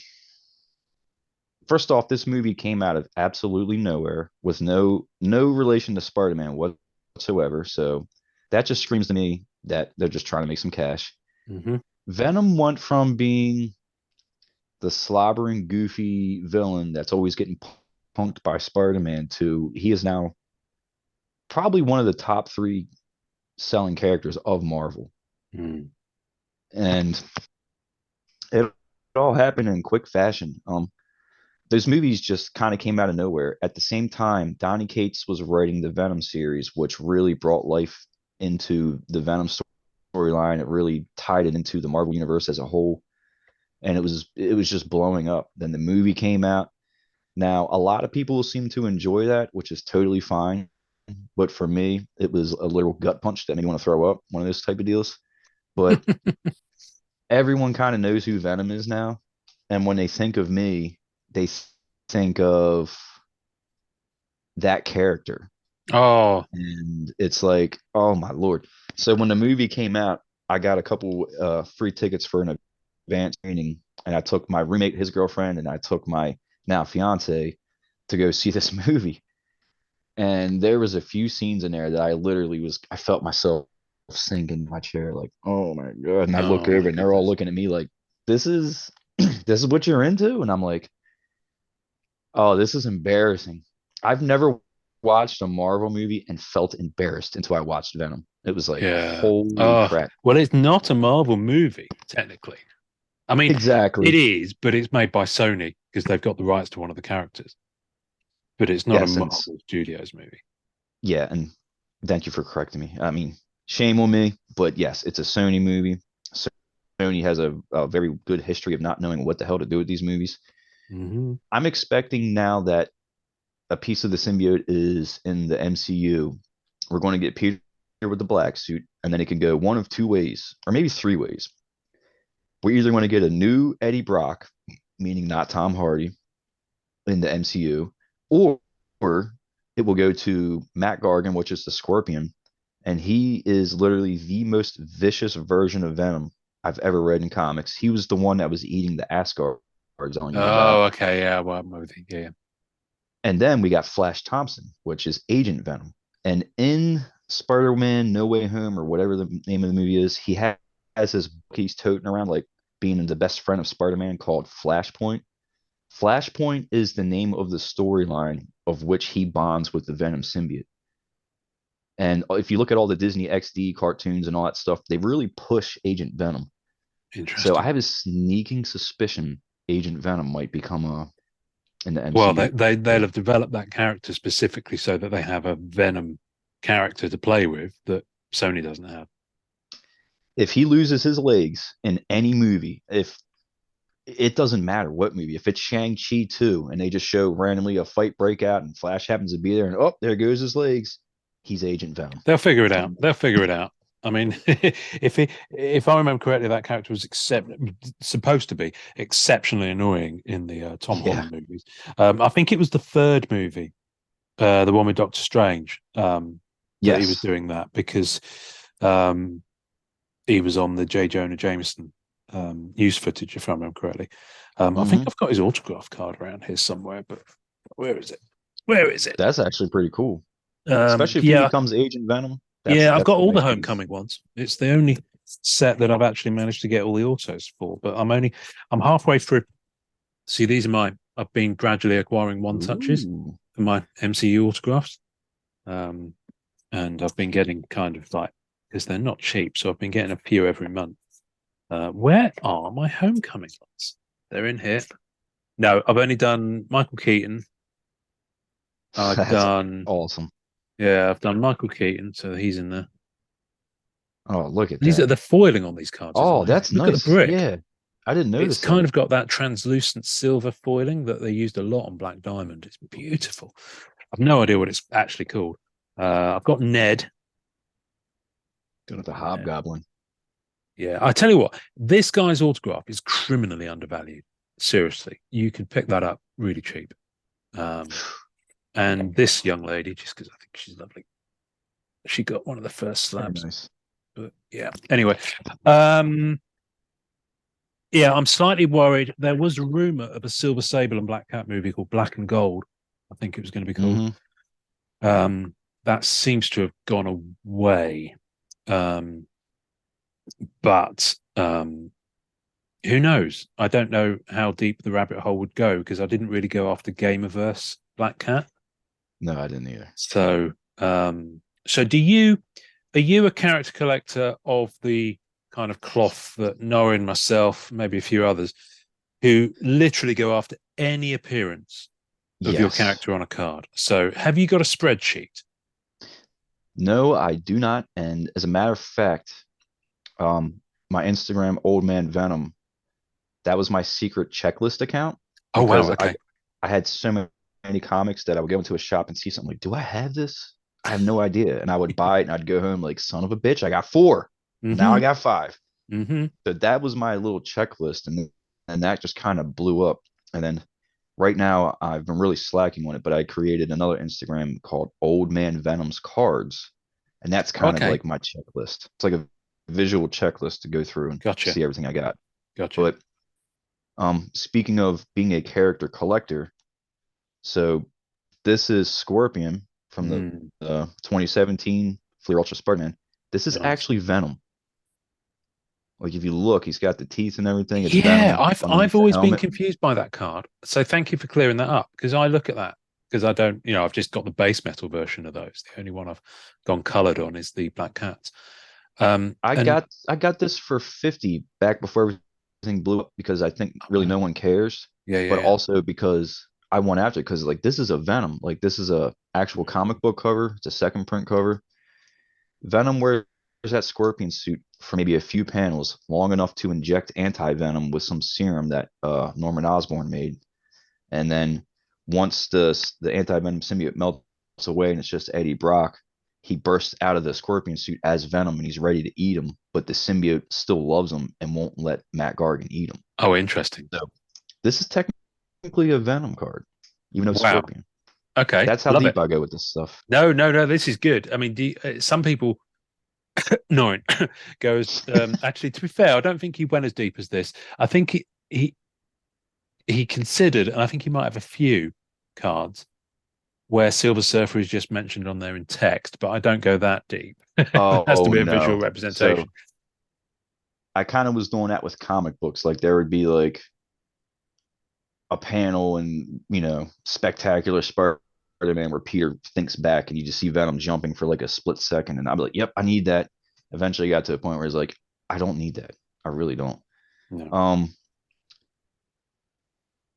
First off, this movie came out of absolutely nowhere with no relation to Spider-Man whatsoever. So that just screams to me that they're just trying to make some cash. Mm-hmm. Venom went from being the slobbering, goofy villain that's always getting punked by Spider-Man to he is now probably one of the top three selling characters of Marvel. Mm. And it all happened in quick fashion. Those movies just kind of came out of nowhere. At the same time, Donny Cates was writing the Venom series, which really brought life into the Venom storyline. It really tied it into the Marvel universe as a whole, and it was just blowing up. Then the movie came out. Now, a lot of people seem to enjoy that, which is totally fine. But for me, it was a literal gut punch that made me want to throw up, one of those type of deals. But everyone kind of knows who Venom is now. And when they think of me, they think of that character. Oh, And it's like, oh my Lord. So when the movie came out, I got a couple free tickets for an advanced screening. And I took my roommate, his girlfriend, and I took my now fiance to go see this movie. And there was a few scenes in there that I felt myself sink in my chair, like, oh my God. And I look oh my over and they're all goodness. looking at me like, this is this is what you're into? And I'm like, oh, this is embarrassing. I've never watched a Marvel movie and felt embarrassed until I watched Venom. It was like, Yeah. holy Oh, crap. well, it's not a Marvel movie, technically. I mean, it Exactly. is, but it's made by Sony because they've got the rights to one of the characters. But it's not a Yes, Marvel Studios movie. yeah, and thank you for correcting me. I mean, shame on me, but yes, it's a Sony movie. Sony has a very good history of not knowing what the hell to do with these movies. Mm-hmm. I'm expecting now that a piece of the symbiote is in the MCU. We're going to get Peter with the black suit, and then it can go one of two ways, or maybe three ways. We're either going to get a new Eddie Brock, meaning not Tom Hardy, in the MCU, or it will go to Matt Gargan, which is the Scorpion, and he is literally the most vicious version of Venom I've ever read in comics. He was the one that was eating the Asgards on you about. Oh, okay. Yeah. Well, I'm with you. Yeah. And then we got Flash Thompson, which is Agent Venom. And in Spider-Man No Way Home, or whatever the name of the movie is, he has this book he's toting around, like being the best friend of Spider-Man, called Flashpoint. Flashpoint is the name of the storyline of which he bonds with the Venom symbiote. And if you look at all the Disney XD cartoons and all that stuff, they really push Agent Venom. So I Interesting. have a sneaking suspicion Agent Venom might become in the Well, MCU. they'll have developed that character specifically so that they have a Venom character to play with that Sony doesn't have. If he loses his legs in any movie, if it doesn't matter what movie, if it's Shang-Chi 2 and they just show randomly a fight breakout and Flash happens to be there and oh, there goes his legs, he's Agent Venom. They'll figure it out. They'll figure it out. I mean, if I remember correctly, that character was supposed to be exceptionally annoying in the Tom Yeah. Holland movies. I think it was the third movie, the one with Doctor Strange, that he was Yes. doing that because um, he was on the J. Jonah Jameson news footage, if I remember correctly. I think Mm-hmm. I've got his autograph card around here somewhere, but where is it? Where is it? That's actually pretty cool. Especially if he Yeah, becomes Agent Venom. That's yeah, I've that's got the all the nice piece. Homecoming ones. It's the only set that I've actually managed to get all the autos for, but I'm halfway through. See, these are I've been gradually acquiring one touches Ooh. for my MCU autographs. Um, and I've been getting kind of like, because they're not cheap, so I've been getting a few every month. Where are my Homecoming ones? They're in here. No, I've only done Michael Keaton. I've That's done, awesome. yeah, I've done Michael Keaton, so he's in there. Oh, look at These are that. the foiling on these cards is Oh, amazing. that's Look at the nice. brick. Yeah. I didn't It's notice kind that. of got that translucent silver foiling that they used a lot on Black Diamond. It's beautiful. I've no idea what it's actually called. I've got Ned. Got The a Ned. Hobgoblin. Yeah, I tell you what, this guy's autograph is criminally undervalued. Seriously, you could pick that up really cheap. And this young lady, just because I think she's lovely, she got one of the first Very slabs. nice. But yeah, anyway, um, yeah, I'm slightly worried. There was a rumor of a Silver Sable and Black Cat movie called Black and Gold. I think it was going to be called. Hmm. That seems to have gone away. Um, but who knows? I don't know how deep the rabbit hole would go because I didn't really go after Gameverse Black Cat. No, I didn't either. So do you are you a character collector of the kind of cloth that Noah and myself, maybe a few others, who literally go after any appearance of your Yes. character on a card? So have you got a spreadsheet? No, I do not. And as a matter of fact, my Instagram, Old Man Venom, that was my secret checklist account Oh wow, because okay. I had so many comics that I would go into a shop and see something like, do I have this? I have no idea. And I would buy it and I'd go home like, son of a bitch, I got four. Now Mm-hmm. I got five. Mm-hmm. So that was my little checklist, and that just kind of blew up. And then right now I've been really slacking on it, but I created another Instagram called Old Man Venom's Cards, and that's kind of Okay. like my checklist. It's like a visual checklist to go through and Gotcha. see everything I got. Gotcha. But speaking of being a character collector, so this is Scorpion from the Mm, 2017 Fleer Ultra Spider-Man. This is nice. actually Venom. Like if you look, he's got the teeth and everything. It's Yeah, Venom I've underneath the always been helmet. confused by that card. So thank you for clearing that up because I look at that because I don't, I've just got the base metal version of those. The only one I've gone colored on is the Black Cats. And I got this for 50 back before everything blew up because I think really no one cares, yeah, yeah, but yeah. also because I went after it because like this is a Venom. Like this is a actual comic book cover. It's a second print cover. Venom wears that scorpion suit for maybe a few panels, long enough to inject anti-venom with some serum that Norman Osborn made. And then once the anti-venom symbiote melts away and it's just Eddie Brock, he bursts out of the scorpion suit as Venom and he's ready to eat him, but the symbiote still loves him and won't let Matt Gargan eat him. Oh, interesting. So this is technically a Venom card, even though it's Wow. Scorpion. Okay, That's how love it. deep I go with this stuff. No, no, no. This is good. I mean, some people, no, goes. Actually, to be fair, I don't think he went as deep as this. I think he considered, and I think he might have a few cards where Silver Surfer is just mentioned on there in text, but I don't go that deep. It has to Oh be a visual no. So representation. I kind of was doing that with comic books. Like there would be like a panel and spectacular Spider-Man where Peter thinks back and you just see Venom jumping for like a split second, and I'm like, yep, I need that. Eventually, got to a point where he's like, I don't need that. I really don't. No, Um,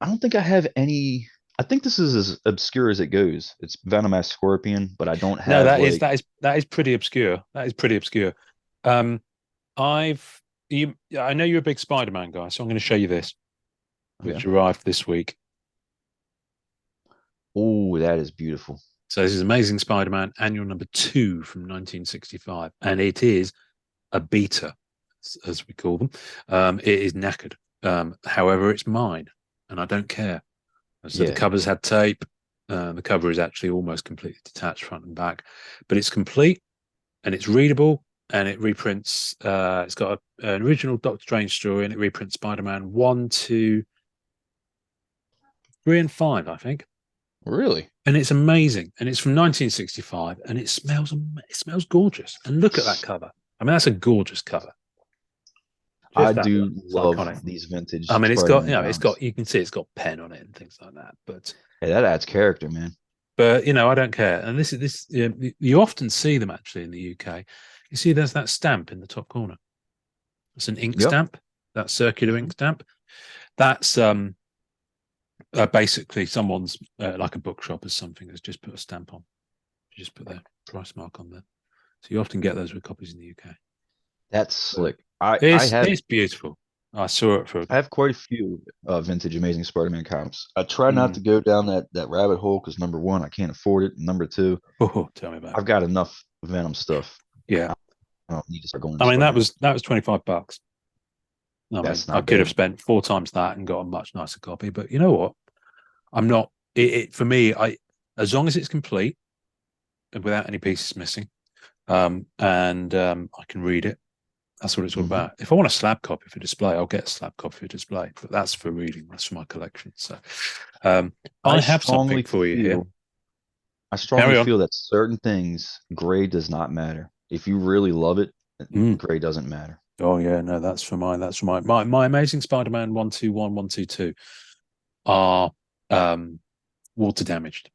I don't think I have any. I think this is as obscure as it goes. It's Venom as Scorpion, but I don't no, have that is like, that is that is pretty obscure. That is pretty obscure. Um, I've you. I know you're a big Spider-Man guy, so I'm going to show you this, okay. which arrived this week. Oh, that is beautiful. So this is Amazing Spider-Man Annual Number 2 from 1965, and it is a beta, as we call them. It is knackered. However, it's mine, and I don't care. So the Yeah, covers had tape. The cover is actually almost completely detached front and back, but it's complete and it's readable. And it reprints. It's got an original Doctor Strange story, and it reprints Spider-Man 1, 2, 3, and 5, I think. really. And it's amazing. And it's from 1965, and it smells gorgeous. And look at that cover. I mean, that's a gorgeous cover. I Just that one. do It's love iconic. these I vintage mean, Spider-Man it's comics. got. You can see it's got pen on it and things like that. Hey, that adds character, man. But I don't care. And this is this. You often see them actually in the UK. You see, there's that stamp in the top corner. It's an ink Yep. stamp. That circular Mhm. ink stamp. That's Basically, someone's like a bookshop or something has just put a stamp on, just put their price mark on there. So you often get those with copies in the UK. That's So slick. I have it's beautiful. I saw it for. I have quite a few vintage Amazing Spider-Man comics. I try not Mm, to go down that rabbit hole because number one, I can't afford it. And number two, oh, tell me about it. I've got enough Venom stuff. Yeah, I don't need to start going to I mean Spider-Man. that was $25. I mean, That's I not could have bad. spent 4 times that and got a much nicer copy. But you know what? I'm not. For me, as long as it's complete and without any pieces missing, and I can read it. That's what it's all Hmm. about. If I want a slab copy for display, I'll get a slab copy for display. But that's for reading. That's for my collection. So, I I have something strongly for you here. feel I strongly Carry on. feel that certain things grade does not matter. If you really love it, Mm. grade doesn't matter. Oh yeah, no, that's for mine. That's for my Amazing Spider-Man 121, 122 are water damaged.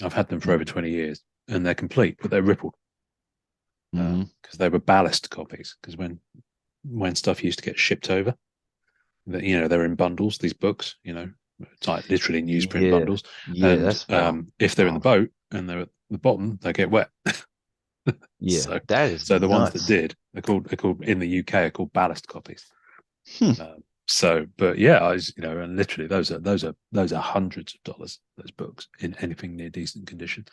I've had them for over 20 years, and they're complete, but they're rippled Mm-hmm. because they were ballast copies. Because when stuff used to get shipped over, that they're in bundles. These books, it's like literally newsprint Yeah, bundles, yeah, and that's wild. if they're in the Wild. boat and they're at the bottom, they get wet. Yeah, so that is so the ones that nuts. did, they're called in the UK are called ballast copies. Hmm. But yeah, and literally those are hundreds of dollars. Those books in anything near decent condition.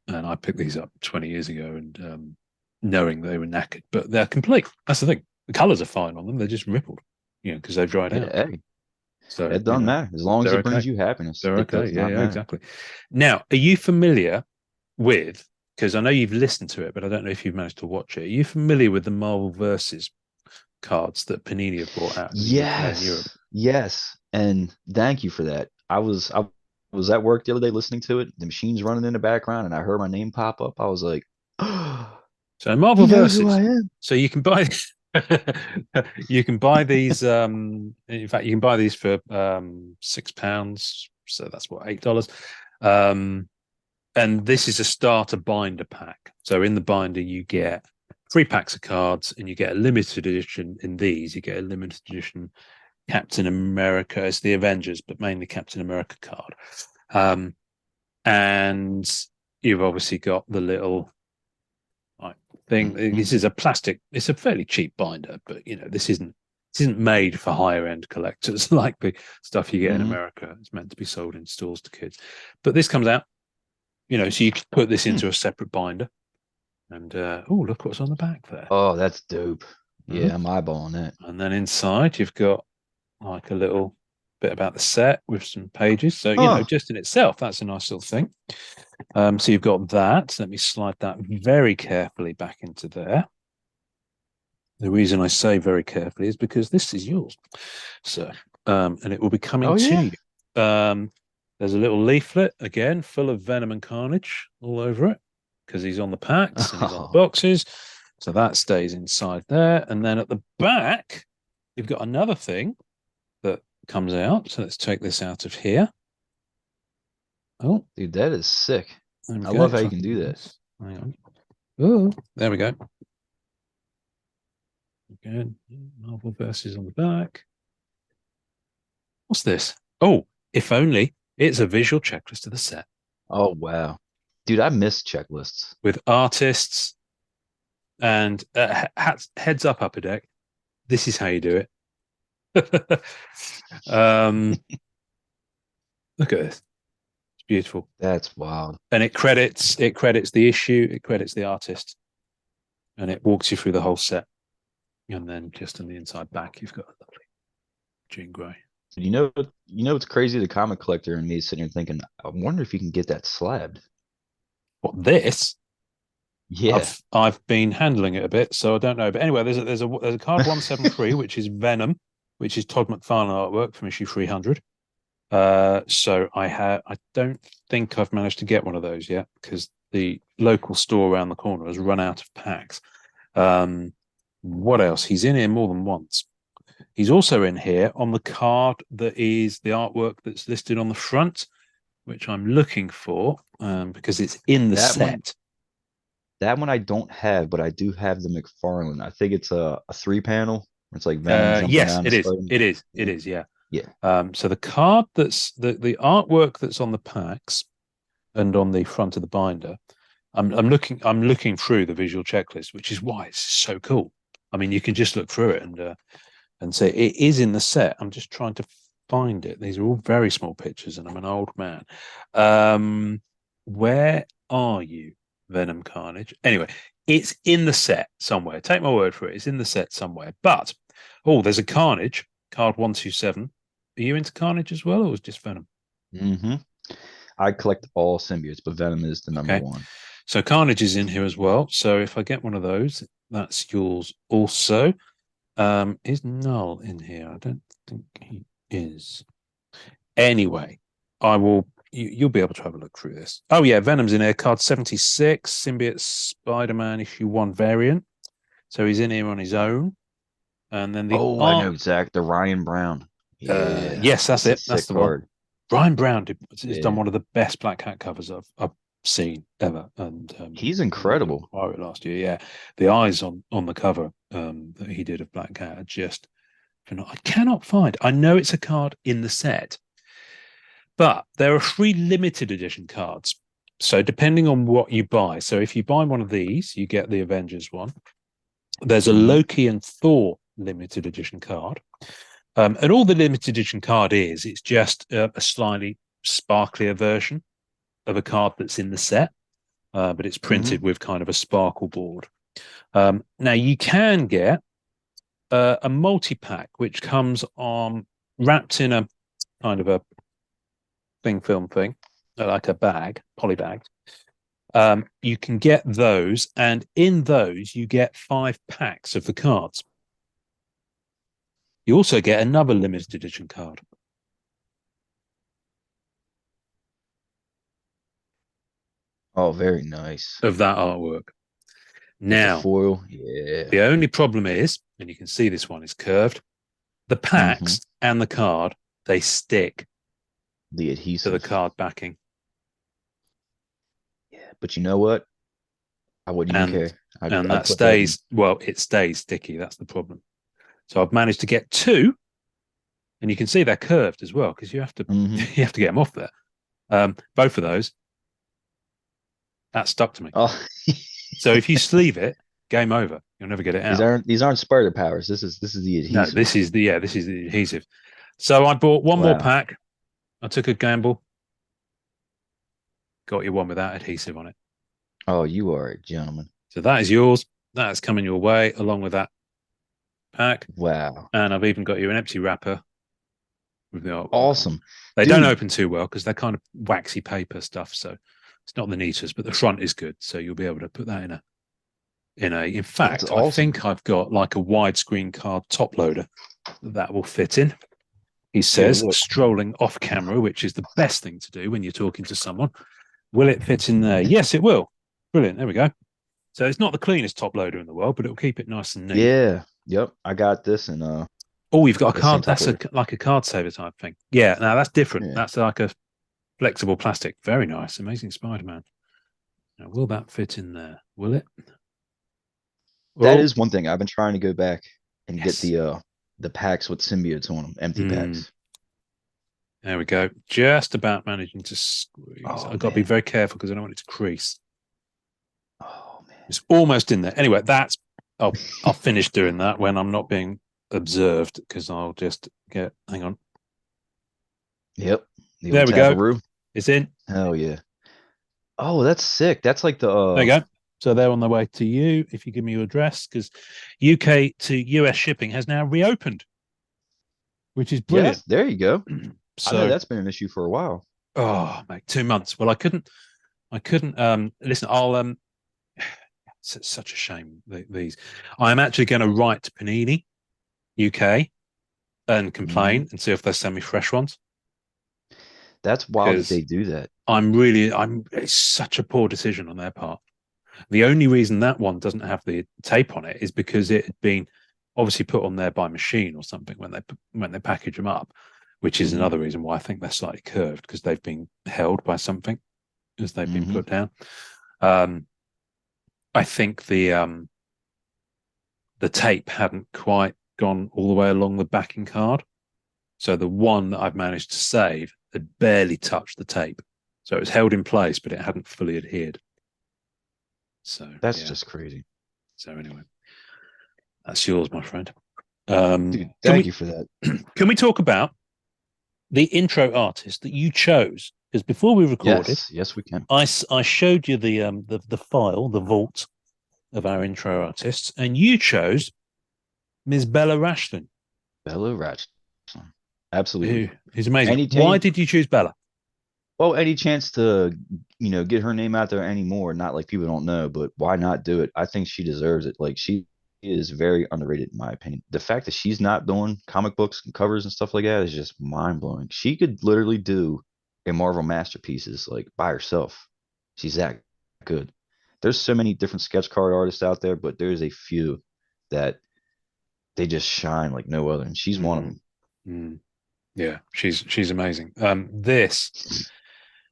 And I picked these up 20 years ago, and knowing they were knackered, but they're complete. That's the thing. The colours are fine on them. They're just rippled, because they've dried Yeah, out. hey, So it doesn't matter as long as they're it brings okay. you happiness. They're It okay. does Yeah, not yeah, matter. exactly. Now, are you familiar with? Because I know you've listened to it, but I don't know if you've managed to watch it. Are you familiar with the Marvel Versus cards that Panini have brought out in the UK and Europe? Yes, yes, and thank you for that. I was at work the other day listening to it. The machine's running in the background, and I heard my name pop up. I was like, So Marvel he knows who I Versus. am. So you can buy you can buy these. In fact, you can buy these for £6. So that's what, $8. Um, and this is a starter binder pack. So in the binder, you get 3 packs of cards, and you get a limited edition. In these, you get a limited edition Captain America. It's the Avengers, but mainly Captain America card. And you've obviously got the little thing. Mhm. This is a plastic. It's a fairly cheap binder, but this isn't made for higher end collectors like the stuff you get in Mhm. America. It's meant to be sold in stores to kids. But this comes out, so you can put this Hmm. into a separate binder. And oh, look what's on the back there. Oh, that's dope. Mhm. Yeah, I'm eyeballing that. And then inside you've got like a little bit about the set with some pages. So Huh. just in itself, that's a nice little thing. So you've got that. Let me slide that very carefully back into there. The reason I say very carefully is because this is yours. So, and it will be coming Oh to yeah. you. There's a little leaflet again, full of Venom and Carnage all over it, because he's on the packs and he's on the Oh, boxes. So that stays inside there. And then at the back, you've got another thing that comes out. So let's take this out of here. Oh, dude, that is sick. there we I go. love how If you I can can do do that. this. Hang on. Oh, there we go. Again, Marvel versus on the back. What's this? Oh, if only it's a visual checklist of the set Oh wow. Dude, I miss checklists. with artists and heads up, Upper Deck. This is how you do it. um, Look at this. It's beautiful. That's wild. And it credits the issue, it credits the artist, and it walks you through the whole set. And then just on the inside back, you've got a lovely Jean Grey. It's crazy. The comic collector and me sitting here thinking, I wonder if you can get that slabbed. What this? Yeah. I've been handling it a bit, so I don't know. But anyway, there's a card 173, which is Venom, which is Todd McFarlane artwork from issue 300. So I don't think I've managed to get one of those yet, because the local store around the corner has run out of packs. What else? He's in here more than once. He's also in here on the card that is the artwork that's listed on the front, which I'm looking for, because it's in the That one set. that one I don't have, but I do have the McFarlane. I think it's a 3 panel. It's like Venom jumping Yes, around it and is. Spider-Man. It is. It Yeah. is. Yeah. So the card that's the artwork that's on the packs and on the front of the binder, I'm looking through the visual checklist, which is why it's so cool. I mean, you can just look through it and say it is in the set. I'm just trying to find it. These are all very small pictures, and I'm an old man. Where are you, Venom Carnage? Anyway, it's in the set somewhere. Take my word for it. It's in the set somewhere. But there's a Carnage card 127. Are you into Carnage as well, or was it just Venom? Mm-hmm. I collect all symbiotes, but Venom is the number one. So Carnage is in here as well. So if I get one of those, that's yours also. Is Null in here? I don't think he is. Anyway, I will. You'll be able to have a look through this. Oh yeah, Venom's in here. Card 76, Symbiote Spider-Man issue 1 variant. So he's in here on his own. And then the I know, Zach. The Ryan Brown. Yeah. Yes, that's it. That's the card. one. Ryan Brown has done one of the best Black Cat covers I've seen ever, and he's incredible. Last year, yeah, the eyes on the cover that he did of Black Cat are just phenomenal. I cannot find. I know it's a card in the set, but there are 3 limited edition cards. So depending on what you buy, so if you buy one of these, you get the Avengers one. There's a Loki and Thor limited edition card. And all the limited edition card it's just a slightly sparklier version of a card that's in the set, but it's printed with kind of a sparkle board. Now you can get a multi-pack, which comes wrapped in a kind of a film thing, like a bag, poly bag. You can get those, and in those you get 5 packs of the cards. You also get another limited edition card. Oh, very nice. Of that artwork. Now, foil, yeah. The only problem is, and you can see this one is curved, the packs and the card, they stick the adhesive to the card backing. Yeah, but you know what? I wouldn't even care. That stays, it stays sticky. That's the problem. So I've managed to get 2, and you can see they're curved as well, because you have to you have to get them off there. Both of those, that stuck to me. Oh. So if you sleeve it, game over. You'll never get it out. These aren't spider powers. This is the adhesive. No, this is the adhesive. So I bought one more pack. I took a gamble. Got you one without adhesive on it. Oh, you are a gentleman. So that is yours. That's coming your way along with that pack. Wow. And I've even got you an empty wrapper with the artwork. Awesome. They don't open too well because they're kind of waxy paper stuff. So it's not the neatest, but the front is good. So you'll be able to put that in fact, I think I've got like a widescreen card top loader that will fit in. He says, strolling off camera, which is the best thing to do when you're talking to someone. Will it fit in there? Yes, it will. Brilliant. There we go. So it's not the cleanest top loader in the world, but it'll keep it nice and neat. Yeah. Yep. I got this and you've got a card. That's like a card saver type thing. Yeah. Now that's different. Yeah. That's like a flexible plastic. Very nice. Amazing Spider-Man. Now, will that fit in there? Will it? That is one thing. I've been trying to go back and get the packs with symbiotes on them, empty packs. There we go. Just about managing to squeeze. I've got to be very careful because I don't want it to crease. Oh man, it's almost in there. Anyway, I'll finish doing that when I'm not being observed because I'll just get. Hang on. Yep. There we go. It's in. Hell yeah. Oh, that's sick. That's like the. There you go. So they're on their way to you if you give me your address, because UK to US shipping has now reopened, which is brilliant. Yes, there you go. So I know that's been an issue for a while. Oh, mate, 2 months. Well, I couldn't listen, I'll it's such a shame these. I'm actually going to write to Panini UK and complain and see if they send me fresh ones. That's wild that they do that. It's such a poor decision on their part. The only reason that one doesn't have the tape on it is because it had been obviously put on there by machine or something when they package them up, which is another reason why I think they're slightly curved, because they've been held by something as they've been put down. I think the tape hadn't quite gone all the way along the backing card, So the one that I've managed to save had barely touched the tape. So it was held in place, but it hadn't fully adhered. So That's yeah. just crazy. So anyway, that's yours, my friend. Dude, thank you for that. Can we talk about the intro artist that you chose? Because before we recorded, yes, we can. I showed you the file, the vault of our intro artists, and you chose Ms. Bella Rachlin. Bella Rachlin. Absolutely. Who's amazing. Why did you choose Bella? Well, any chance to, get her name out there anymore, not like people don't know, but why not do it? I think she deserves it. Like, she is very underrated in my opinion. The fact that she's not doing comic books and covers and stuff like that is just mind blowing. She could literally do a Marvel masterpieces like by herself. She's that good. There's so many different sketch card artists out there, but there's a few that they just shine like no other, and she's one of them. Yeah, she's amazing. This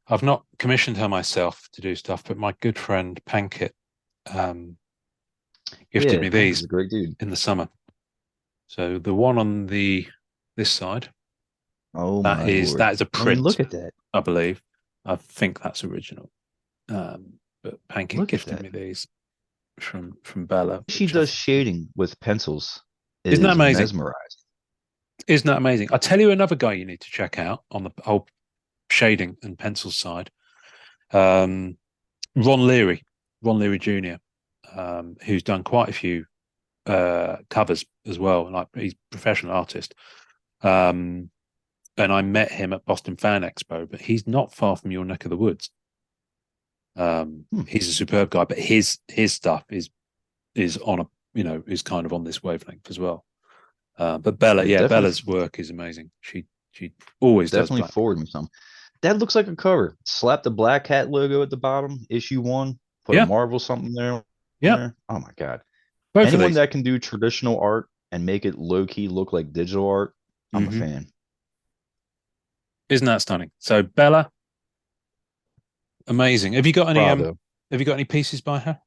I've not commissioned her myself to do stuff, but my good friend Pankit gifted me these a great dude in the summer. So the one on this side, Oh that my is lord! a print. Look at that. I believe. I think that's original. But Pankit Look at gifted that. me these from Bella. She does shading with pencils. Isn't that amazing? Mesmerizing. Isn't that amazing? I'll tell you another guy you need to check out on the whole shading and pencil side. Ron Leary Jr., who's done quite a few covers as well. Like, he's a professional artist. And I met him at Boston Fan Expo, but he's not far from your neck of the woods. He's a superb guy, but his stuff is on is kind of on this wavelength as well. But Bella, Bella's work is amazing. She always definitely does forward me some. That looks like a cover. Slap the Black Cat logo at the bottom, issue 1. Put a Marvel something there. Yeah. Oh my god. Both Anyone that can do traditional art and make it low key look like digital art, I'm a fan. Isn't that stunning? So Bella, amazing. Have you got any? Have you got any pieces by her?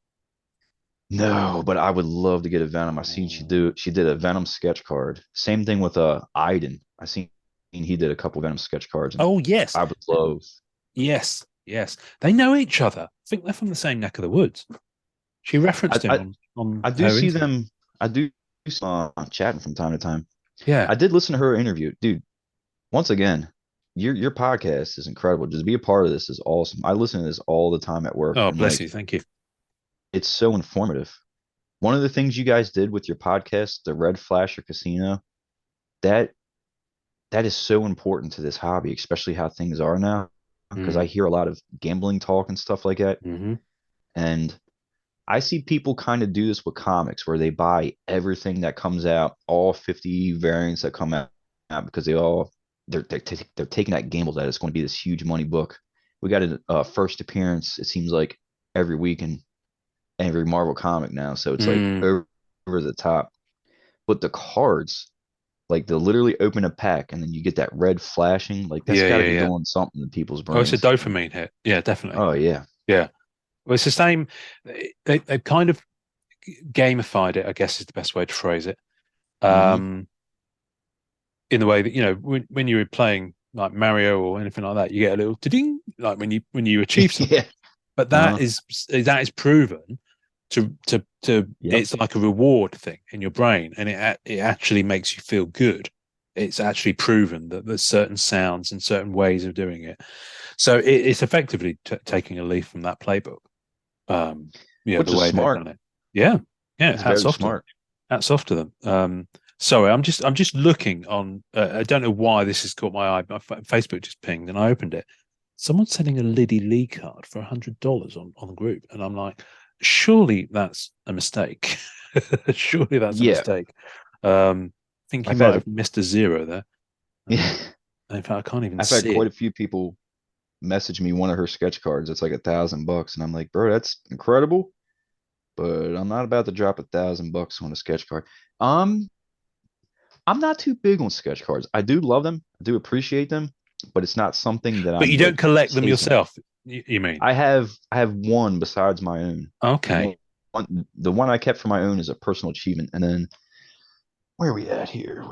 No, but I would love to get a Venom. I seen she did a Venom sketch card. Same thing with Iden. I seen he did a couple Venom sketch cards. Oh yes, I would love. Yes. They know each other. I think they're from the same neck of the woods. She referenced him on. I do see them. I do chatting from time to time. Yeah, I did listen to her interview, dude. Once again, your podcast is incredible. Just be a part of this is awesome. I listen to this all the time at work. Oh, bless you. Thank you. It's so informative. One of the things you guys did with your podcast, the Red Flasher Casino, that is so important to this hobby, especially how things are now. Because I hear a lot of gambling talk and stuff like that. And I see people kind of do this with comics where they buy everything that comes out, all 50 variants that come out because they're taking that gamble that it's going to be this huge money book. We got a first appearance, it seems like, every week in every Marvel comic now. So it's like over the top. But the cards, like they'll literally open a pack and then you get that red flashing. Like that's got to be doing something in people's brains. Oh, it's a dopamine hit. Yeah, definitely. Oh, yeah. Yeah. Well, it's the same. They kind of gamified it, I guess is the best way to phrase it. In the way that, when you were playing like Mario or anything like that, you get a little ding, like when you achieve something. Yeah. But that is proven to it's like a reward thing in your brain, and it actually makes you feel good. It's actually proven that there's certain sounds and certain ways of doing it. So it's effectively taking a leaf from that playbook. Which the way is smart. they've done it. Yeah. It's very smart. Hats off to them. Sorry, I'm just looking on. I don't know why this has caught my eye. My Facebook just pinged, and I opened it. Someone's selling a Liddy Lee card for $100 on the group, and I'm like, surely that's a mistake. Surely that's a mistake. I think you might have missed a zero there. Yeah. In fact, I can't even I've see had quite a few people message me one of her sketch cards. It's like $1,000, and I'm like, bro, that's incredible, but I'm not about to drop $1,000 on a sketch card. I'm not too big on sketch cards. I do love them. I do appreciate them, but it's not something that But you don't collect them yourself, you mean? I have one besides my own. Okay. The one I kept for my own is a personal achievement. And then where are we at here?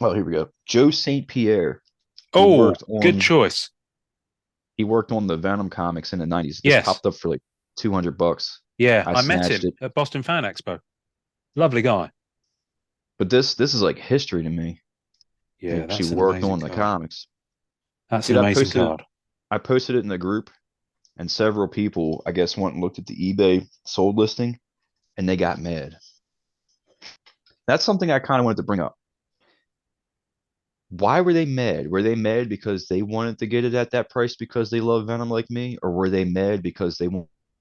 Well, here we go. Joe St. Pierre. He Oh, worked good on choice. he worked on the Venom comics in the 90s. This Yes. popped up for like $200. Yeah, I I met snatched him it. at Boston Fan Expo. Lovely guy. But this is like history to me. He Yeah, actually that's an worked amazing on the card. comics. That's an Dude, amazing card. I posted it in the group, and several people, I guess, went and looked at the eBay sold listing, and they got mad. That's something I kind of wanted to bring up. Why were they mad? Were they mad because they wanted to get it at that price because they love Venom like me, or were they mad because they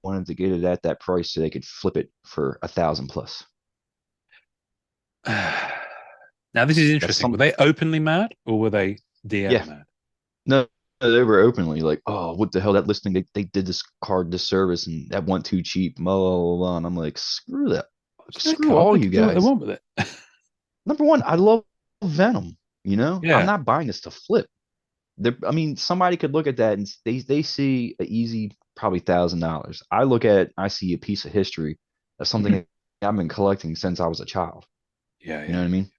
wanted to get it at that price so they could flip it for 1,000 plus? Now, this is That's interesting. Were some, they openly mad or were they DM yeah. mad? No, no, they were openly like, oh, what the hell? That listing, they did this card disservice and that went too cheap. Blah, blah, blah, blah. And I'm like, screw that. It's their Screw card. all They you can do what they guys. want with it. Number one, I love Venom. You know, I'm Yeah. not buying this to flip. I mean, somebody could look at that and they see an easy probably $1,000. I see a piece of history of something I've been collecting since I was a child. Yeah, You know yeah, what I mean?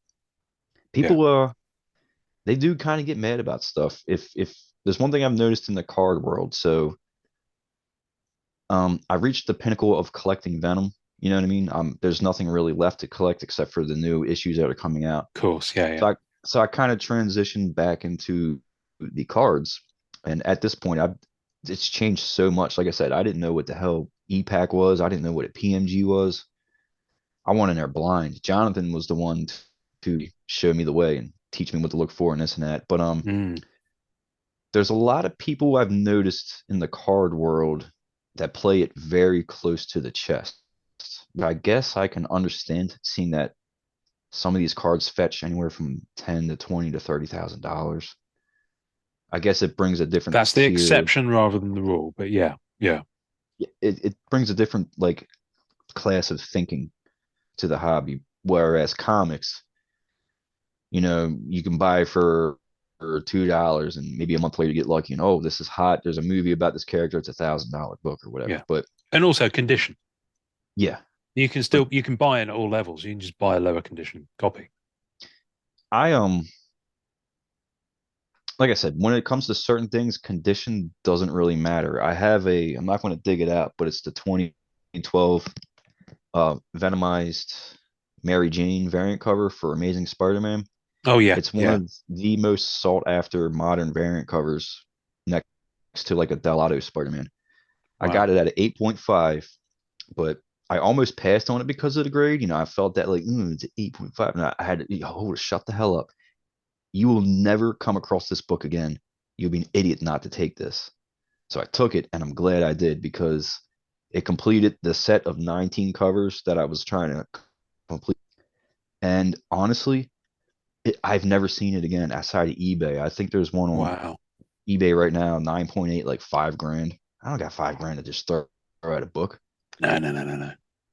yeah. People they do kind of get mad about stuff. If there's one thing I've noticed in the card world, so I reached the pinnacle of collecting Venom. You know what I mean? There's nothing really left to collect except for the new issues that are coming out. Of course. Yeah, So yeah. I kind of transitioned back into the cards, and at this point, I've it's changed so much. Like I said, I didn't know what the hell EPAC was. I didn't know what a PMG was. I went in there blind. Jonathan was the one to show me the way and teach me what to look for and this and that. But Mm, there's a lot of people I've noticed in the card world that play it very close to the chest. But I guess I can understand seeing that some of these cards fetch anywhere from 10 to 20 to $30,000. I guess it brings a different that's the tier. exception rather than the rule. But yeah, yeah. It brings a different like class of thinking to the hobby. Whereas comics, you can buy for $2 and maybe a month later you get lucky and oh, this is hot. There's a movie about this character. It's $1,000 book or whatever. Yeah. But And also condition. yeah, You but can buy it at all levels. You can just buy a lower condition copy. I like I said, when it comes to certain things, condition doesn't really matter. I'm not going to dig it out, but it's the 2012 Venomized Mary Jane variant cover for Amazing Spider-Man. Oh yeah, It's one yeah. of the most sought after modern variant covers next to like a Delato Spider-Man. I got Wow. it at an 8.5, but I almost passed on it because of the grade. I felt that like, it's an 8.5. And I had to shut the hell up. You will never come across this book again. You'll be an idiot not to take this. So I took it and I'm glad I did because it completed the set of 19 covers that I was trying to complete. And honestly, I've never seen it again outside of eBay. I think there's one on Wow. eBay right now, 9.8, like 5 grand. I don't got 5 grand to just throw at a book. No, no, no, no, no.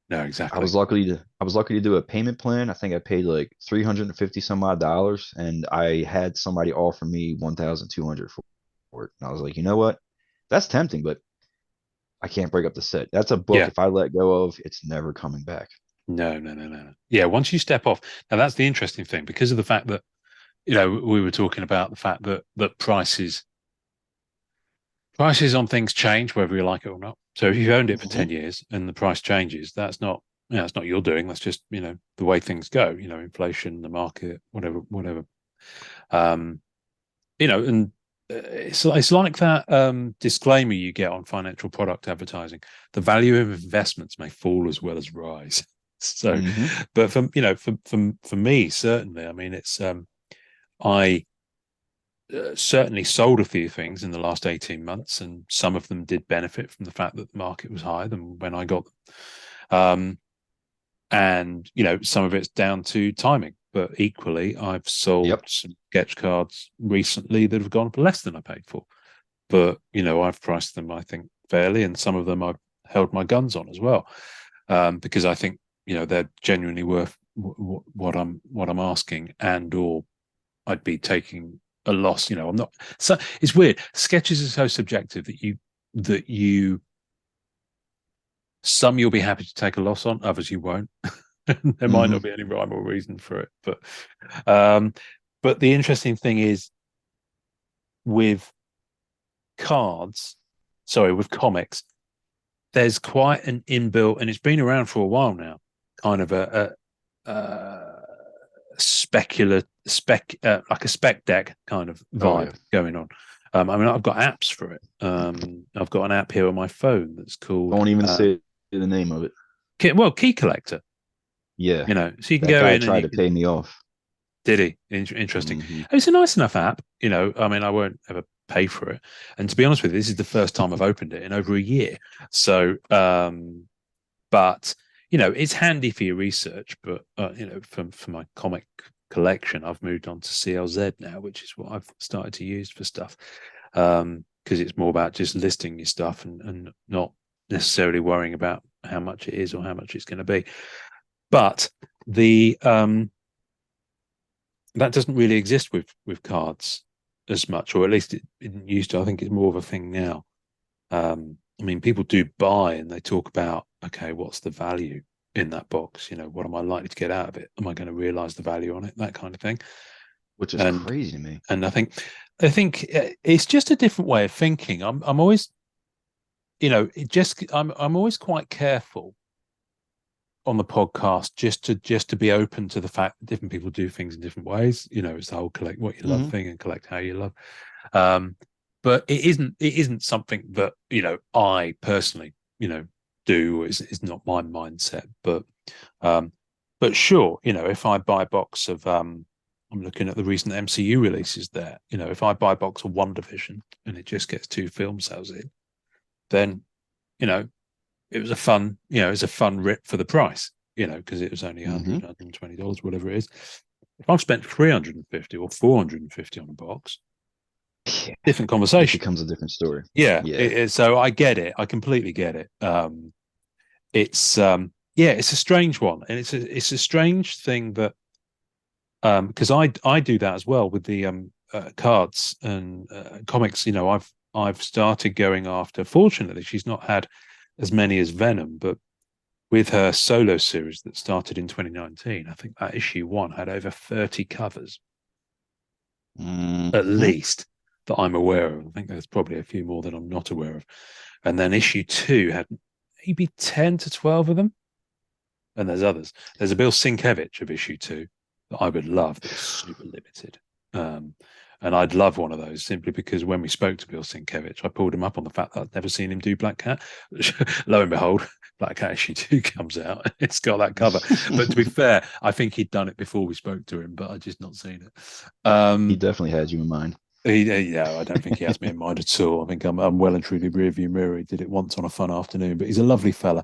No, exactly. I was lucky to do a payment plan. I think I paid like 350 some odd dollars, and I had somebody offer me 1,200 for it. And I was like, you know what? That's tempting, but I can't break up the set. That's a book. Yeah. If I let go of, it's never coming back. No, no, no, no, no. Yeah, once you step off, now that's the interesting thing because of the fact that, we were talking about the fact that prices on things change whether you like it or not. So if you've owned it for Mm-hmm. 10 years and the price changes, that's not your doing. That's just, the way things go, inflation, the market, whatever, whatever. Um, and it's like that disclaimer you get on financial product advertising. The value of investments may fall as well as rise. So, Mm-hmm. but for me, certainly, I mean, I certainly sold a few things in the last 18 months, and some of them did benefit from the fact that the market was higher than when I got them. And some of it's down to timing, but equally, I've sold Yep. some sketch cards recently that have gone for less than I paid for. But I've priced them, I think, fairly, and some of them I've held my guns on as well, because I think they're genuinely worth what I'm asking, and or I'd be taking a loss. I'm not. So it's weird. Sketches are so subjective that you some you'll be happy to take a loss on, others you won't. There might Mm-hmm. not be any rhyme or reason for it, but um, But the interesting thing is with with comics, there's quite an inbuilt, and it's been around for a while now, kind of a like a spec deck kind of Oh yeah. vibe going on. I mean, I've got apps for it. I've got an app here on my phone that's called Don't even say the name of it. Key Collector. Yeah. So you can That go guy in and tried you to can. pay me off. Did he? Interesting. Hmm. It's a nice enough app. I mean, I won't ever pay for it. And to be honest with you, this is the first time I've opened it in over a year. So, but it's handy for your research. But for my comic collection, I've moved on to CLZ now, which is what I've started to use for stuff. Because it's more about just listing your stuff and not necessarily worrying about how much it is or how much it's going to be. But the that doesn't really exist with cards as much, or at least it didn't used to. I think it's more of a thing now. I mean, people do buy and they talk about, okay, what's the value in that box? What am I likely to get out of it? Am I going to realize the value on it? That kind of thing. Which is And crazy to me. and I think it's just a different way of thinking. I'm always, I'm always quite careful on the podcast just to be open to the fact that different people do things in different ways. It's the whole collect what you love Hmm. thing and collect how you love. But it isn't something that I personally do. Is not my mindset. But sure, if I buy a box of I'm looking at the recent MCU releases there. If I buy a box of One Division and it just gets 2 film sales in, then you know it was a fun rip for the price, because it was only Hmm. $120, whatever it is. If I've spent 350 or 450 on a box, Yeah. different It conversation. becomes a different story. Yeah. Yeah. So I get it. I completely get it. It's yeah, it's a strange one. And it's a strange thing that, because I do that as well with the cards and comics. I've started going after. Fortunately, she's not had as many as Venom, but with her solo series that started in 2019, I think that issue 1 had over 30 covers at Hmm. least that I'm aware of. I think there's probably a few more that I'm not aware of. And then issue 2 had maybe 10 to 12 of them. And there's others. There's a Bill Sienkiewicz of issue 2 that I would love that is super limited. Um, and I'd love one of those simply because when we spoke to Bill Sienkiewicz, I pulled him up on the fact that I'd never seen him do Black Cat. Lo and behold, Black Cat issue 2 comes out. It's got that cover. But to be fair, I think he'd done it before we spoke to him, but I'd just not seen it. He definitely had you in mind. Yeah, I don't think he has me in mind at all. I think I'm well and truly rearview mirror. He did it once on a fun afternoon, but he's a lovely fella.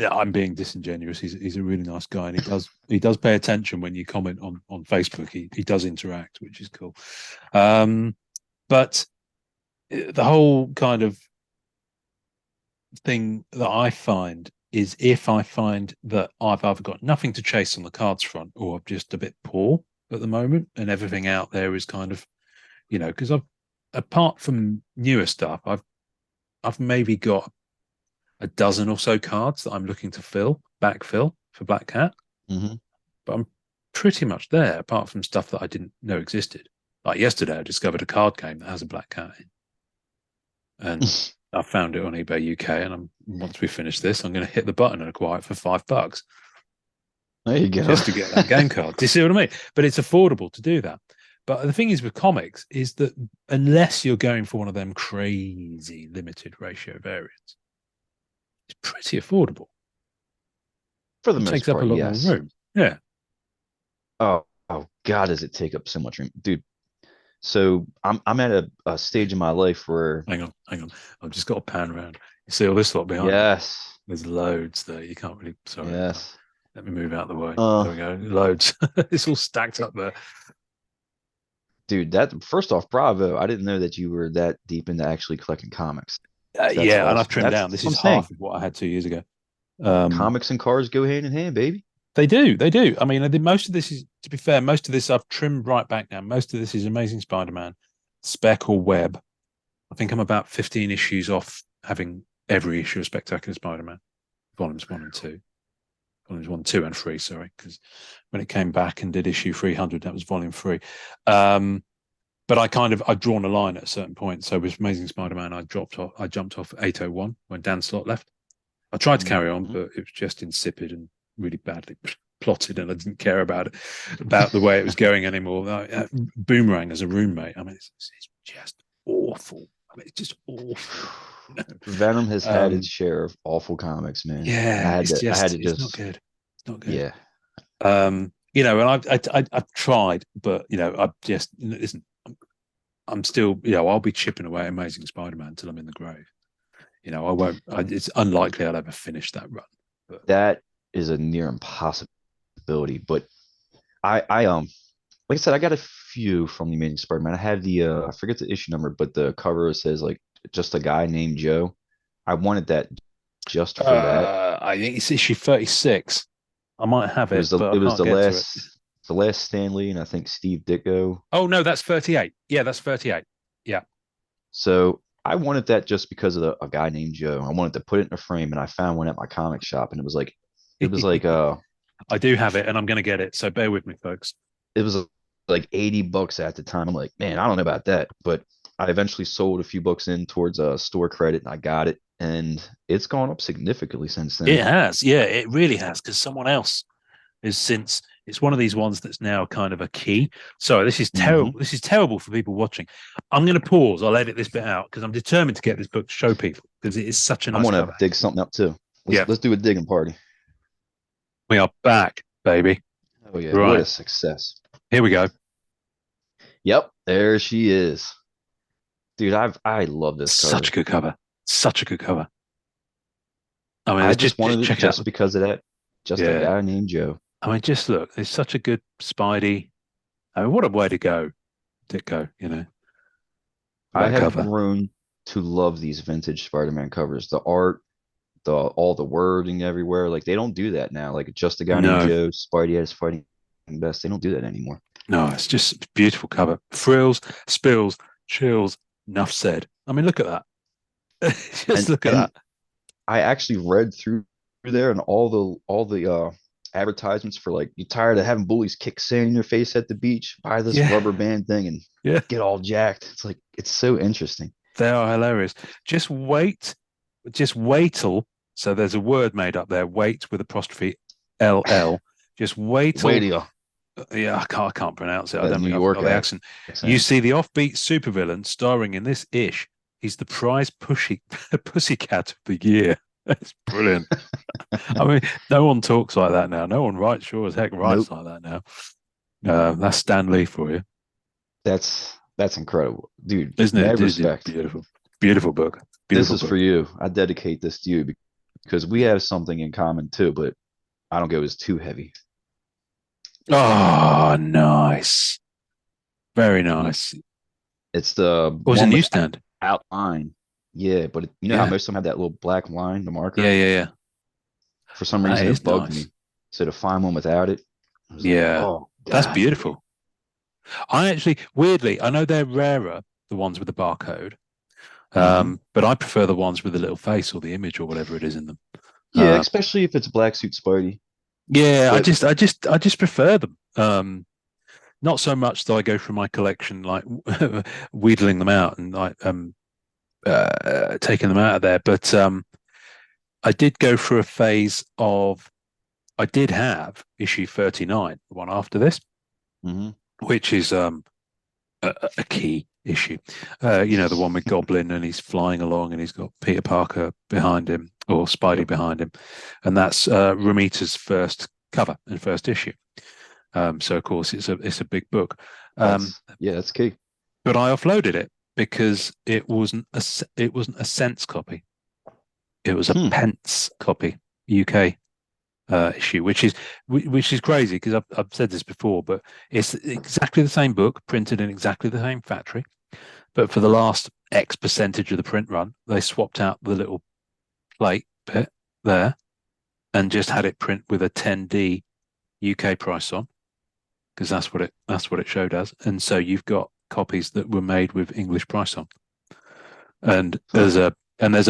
Yeah, I'm being disingenuous. He's a really nice guy, and he does pay attention when you comment on Facebook. He does interact, which is cool. But the whole kind of thing that I find is if I find that I've either got nothing to chase on the cards front, or I'm just a bit poor at the moment, and everything out there is kind of, because apart from newer stuff, I've maybe got a dozen or so cards that I'm looking to backfill for Black Cat, Hmm. but I'm pretty much there, apart from stuff that I didn't know existed. Like yesterday, I discovered a card game that has a Black Cat in, and I found it on eBay UK. And once we finish this, I'm going to hit the button and acquire it for $5 There you go. just to get that game card. Do you see what I mean? But it's affordable to do that. But the thing is with comics is that unless you're going for one of them crazy limited ratio variants, it's pretty affordable. For the It most takes up a part, lot more yes. room. Yeah. Oh God, does it take up so much room, dude? So I'm at a stage in my life where Hang on. I've just got to pan around. You see all this lot behind me? yes, There's loads there. You can't really. Sorry. yes. Let me move out the way. Uh, There we go. Loads. It's all stacked up there. dude, that first off, bravo. I didn't know that you were that deep into actually collecting comics. That's Yeah, and I've awesome. trimmed down. That's This what is I'm saying. half of what I had 2 years ago. Um, Comics and cars go hand in hand, baby. they do. They do. I mean, I did most of this is, to be fair, most of this I've trimmed right back now. Most of this is Amazing Spider-Man, Spec or Web. I think I'm about 15 issues off having every issue of Spectacular Spider-Man, volumes 1 and 2. volumes 1, 2, and 3. Sorry, because when it came back and did issue 300, that was volume 3. But I'd drawn a line at a certain point. So with Amazing Spider-Man, I jumped off 801 when Dan Slott left. I tried to carry on, but it was just insipid and really badly plotted, and I didn't care about the way it was going anymore. Boomerang as a roommate, I mean, it's just awful. I mean, it's just awful. Venom has had its share of awful comics, man. Yeah, it's not good. It's not good. Yeah. And I've tried, but I just listen. I'm still, I'll be chipping away at Amazing Spider-Man until I'm in the grave. I won't. It's unlikely I'll ever finish that run. But that is a near impossibility. But I like I said, I got a few from the Amazing Spider-Man. I have the I forget the issue number, but the cover says like just a guy named Joe. I wanted that just for that. I think it's issue 36. I might have it, but I can't get to it. The last Stan Lee and I think Steve Ditko. Oh no, that's 38. Yeah, that's 38. Yeah. So I wanted that just because of a guy named Joe. I wanted to put it in a frame, and I found one at my comic shop, and it was like I do have it, and I'm going to get it. So bear with me, folks. It was like $80 at the time. I'm like, man, I don't know about that, but I eventually sold a few books in towards store credit, and I got it, and it's gone up significantly since then. It has, yeah, it really has, because someone else is since. It's one of these ones that's now kind of a key. So this is terrible. This is terrible for people watching. I'm going to pause. I'll edit this bit out because I'm determined to get this book to show people because it is such a nice. I want to dig something up too. Let's do a digging party. We are back, baby. Oh yeah, right. What a success. Here we go. Yep, there she is. Dude, I love this cover. Such a good cover. Such a good cover. I mean, I just wanted it just because of that. Just a guy named Joe. I mean, just look, it's such a good Spidey. I mean, what a way to go, Ditko, I have grown to love these vintage Spider-Man covers. The art, all the wording everywhere. Like, they don't do that now. Like, just a guy named Joe, Spidey at his fighting best. They don't do that anymore. No, it's just a beautiful cover. Frills, spills, chills, enough said. I mean, look at that. Look at that. I actually read through there and all the advertisements for like, you tired of having bullies kick sand in your face at the beach, buy this rubber band thing and get all jacked. It's like, it's so interesting. They are hilarious. Just waitle. So there's a word made up there, wait with apostrophe LL. Just wait. Yeah, I can't pronounce it. I don't know the accent. You see the offbeat supervillain starring in this ish. He's the prize pussycat of the year. That's brilliant. I mean, no one talks like that now. No one writes, sure as heck writes like that now. That's Stan Lee for you. That's incredible, dude. Isn't it? Respect. Beautiful book. This is for you. I dedicate this to you because we have something in common too, but I don't go as too heavy. Oh, nice. Very nice. It's the was a newsstand outline. Yeah, but you know how most of them have that little black line, the marker? Yeah. For some reason, it bugged me. So to find one without it, that's beautiful. I actually, weirdly, I know they're rarer, the ones with the barcode, but I prefer the ones with the little face or the image or whatever it is in them. Yeah, especially if it's Black Suit Spidey. Yeah, but I just prefer them. Not so much that I go through my collection like wheedling them out and like taking them out of there, but I did go through a phase of I did have issue 39, the one after this, which is a key issue. The one with Goblin and he's flying along and he's got Peter Parker behind him or Spidey behind him, and that's Romita's first cover and first issue. So of course it's a big book. That's key. But I offloaded it because it wasn't a cents copy. It was a pence copy, UK issue, which is crazy because I've said this before, but it's exactly the same book printed in exactly the same factory, but for the last X percentage of the print run, they swapped out the little plate bit there and just had it print with a 10D UK price on because that's what it showed as, and so you've got copies that were made with English price on, and as a And there's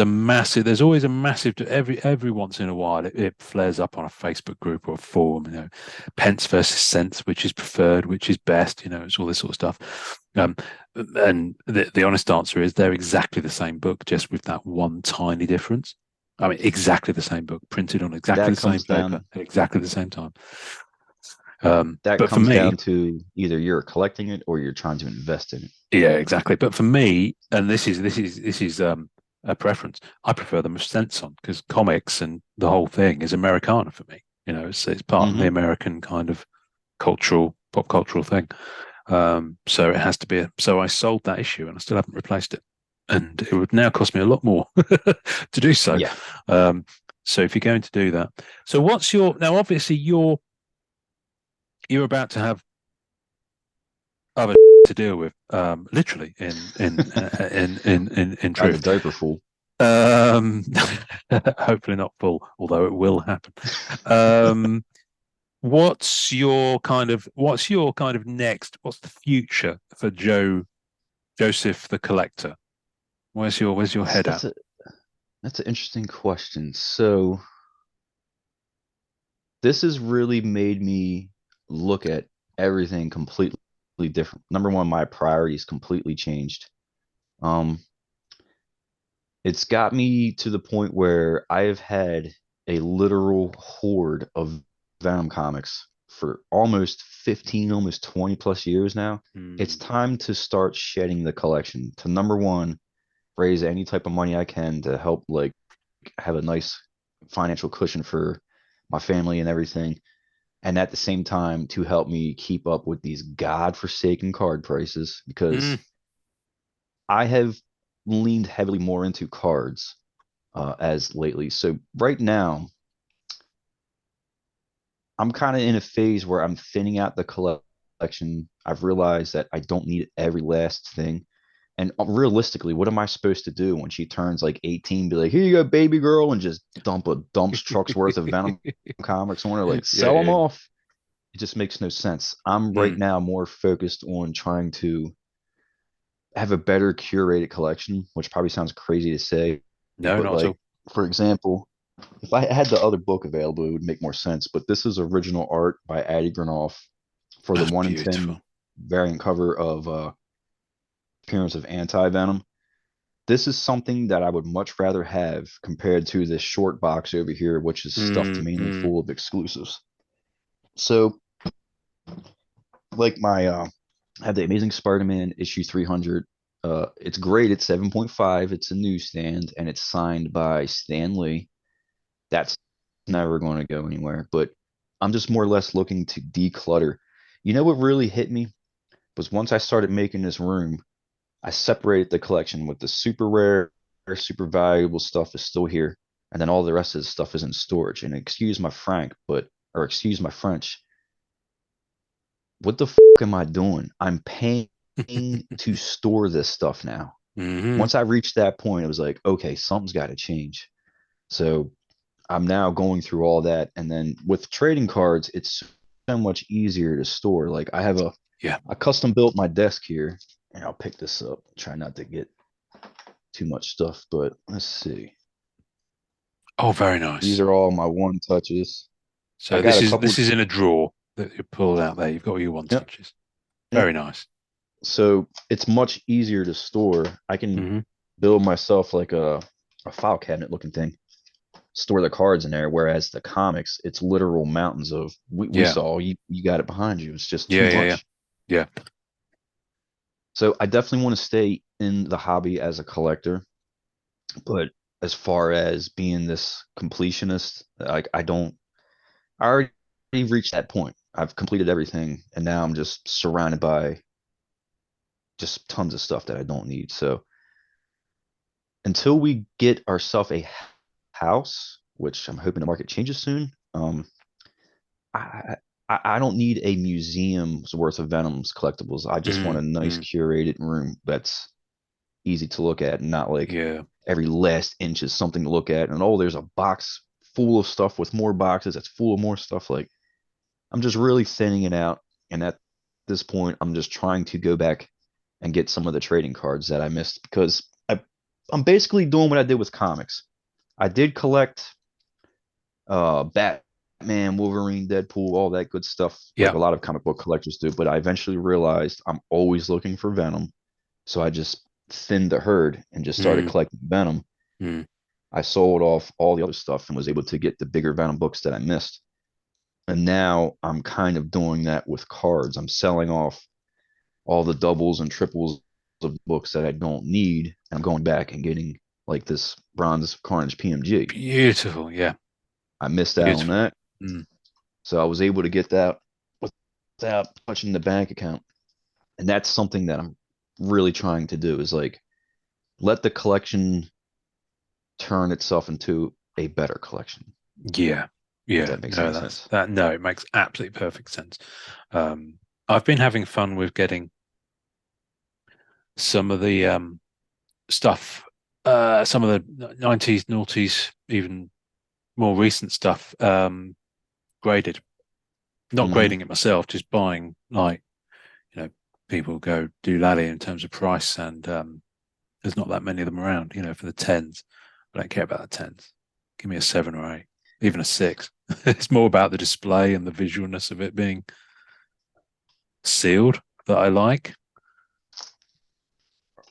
always a massive, every once in a while, it flares up on a Facebook group or a forum, pence versus cents, which is preferred, which is best, it's all this sort of stuff. And the honest answer is they're exactly the same book, just with that one tiny difference. I mean, exactly the same book, printed on exactly That the same comes paper down at exactly the same time. that But for comes me, down to either you're collecting it or you're trying to invest in it. yeah, exactly. But for me, and this is a preference. I prefer them with cents on because comics and the whole thing is Americana for me. It's part of the Hmm. American kind of pop cultural thing. So it has to be. So I sold that issue and I still haven't replaced it, and it would now cost me a lot more to do so. Yeah. Um, so if you're going to do that, so what's your now? Obviously, you're about to have other to deal with, literally in Got the truth. diaper full. Um, hopefully not full, although it will happen. Um, what's your kind of next? What's the future for Joseph the Collector? Where's your That's head at? that's a that's an interesting question. So this has really made me look at everything completely different. Number one, my priorities completely changed. Um, it's got me to the point where I have had a literal horde of Venom comics for almost 15, almost 20 plus years now. It's Hmm. time to start shedding the collection to number one, raise any type of money I can to help like have a nice financial cushion for my family and everything. And at the same time to help me keep up with these godforsaken card prices because Mm. I have leaned heavily more into cards as lately. So right now, I'm kind of in a phase where I'm thinning out the collection. I've realized that I don't need every last thing. And realistically, what am I supposed to do when she turns like 18? Be like, here you go, baby girl, and just dump a dumps truck's worth of Venom comics on her, like Yeah, sell them yeah, yeah. off. It just makes no sense. I'm right Mm. now more focused on trying to have a better curated collection, which probably sounds crazy to say, No, but not at like all. for example, if I had the other book available, it would make more sense. But this is original art by Addy Granoff for the That's 1 in 10 beautiful. variant cover of Appearance of Anti Venom. This is something that I would much rather have compared to this short box over here, which is stuffed Mm, mainly mm. full of exclusives. So, like my I have the Amazing Spider-Man issue 300. It's great. It's 7.5. It's a newsstand, and it's signed by Stan Lee. That's never going to go anywhere. But I'm just more or less looking to declutter. You know what really hit me was once I started making this room, I separated the collection with the super rare, super valuable stuff is still here, and then all the rest of the stuff is in storage. And excuse my Frank, but or excuse my French, what the am I doing? I'm paying to store this stuff now. Hmm. Once I reached that point, it was like, okay, something's got to change. So I'm now going through all that, and then with trading cards, it's so much easier to store. Like I have Yeah. I custom built my desk here, and I'll pick this up. Try not to get too much stuff, but let's see. Oh, very These nice. are all my one touches. I So got this a is couple. this is in a drawer that you pulled out there. You've got all your one Yep, touches. yep. Very nice. So it's much easier to store. I can Hmm. build myself like a file cabinet looking thing, store the cards in there. Whereas the comics, it's literal mountains of we Yeah. saw you got it behind you. It's just too Yeah. Yeah. Yeah. much. Yeah. So I definitely want to stay in the hobby as a collector, but as far as being this completionist, like I already reached that point. I've completed everything, and now I'm just surrounded by just tons of stuff that I don't need. So until we get ourselves a house, which I'm hoping the market changes soon, I, I don't need a museum's worth of Venoms collectibles. I just want Mm, a nice mm. curated room that's easy to look at and not like Yeah. every last inch is something to look at. And oh, there's a box full of stuff with more boxes that's full of more stuff. Like I'm just really thinning it out. And at this point, I'm just trying to go back and get some of the trading cards that I missed because I'm basically doing what I did with comics. I did collect Batman, Wolverine, Deadpool, all that good stuff, like Yeah. a lot of comic book collectors do. But I eventually realized I'm always looking for Venom, so I just thinned the herd and just started Mm, collecting Venom. mm. I sold off all the other stuff and was able to get the bigger Venom books that I missed. And now I'm kind of doing that with cards. I'm selling off all the doubles and triples of books that I don't need. And I'm going back and getting like this Bronze Carnage PMG. Beautiful. Yeah. I missed out on Beautiful. that. Mm. So I was able to get that without touching the bank account. And that's something that I'm really trying to do is like let the collection turn itself into a better collection. Yeah. If Yeah. that makes No, any that's sense. that. No, it makes absolutely perfect sense. Um, I've been having fun with getting some of the stuff, some of the 90s, noughties, even more recent stuff, graded. Not Mm-hmm. grading it myself, just buying like, you know, people go do lally in terms of price, and there's not that many of them around, for the tens. I don't care about the tens. Give me a 7 or 8, even a 6. It's more about the display and the visualness of it being sealed that I like.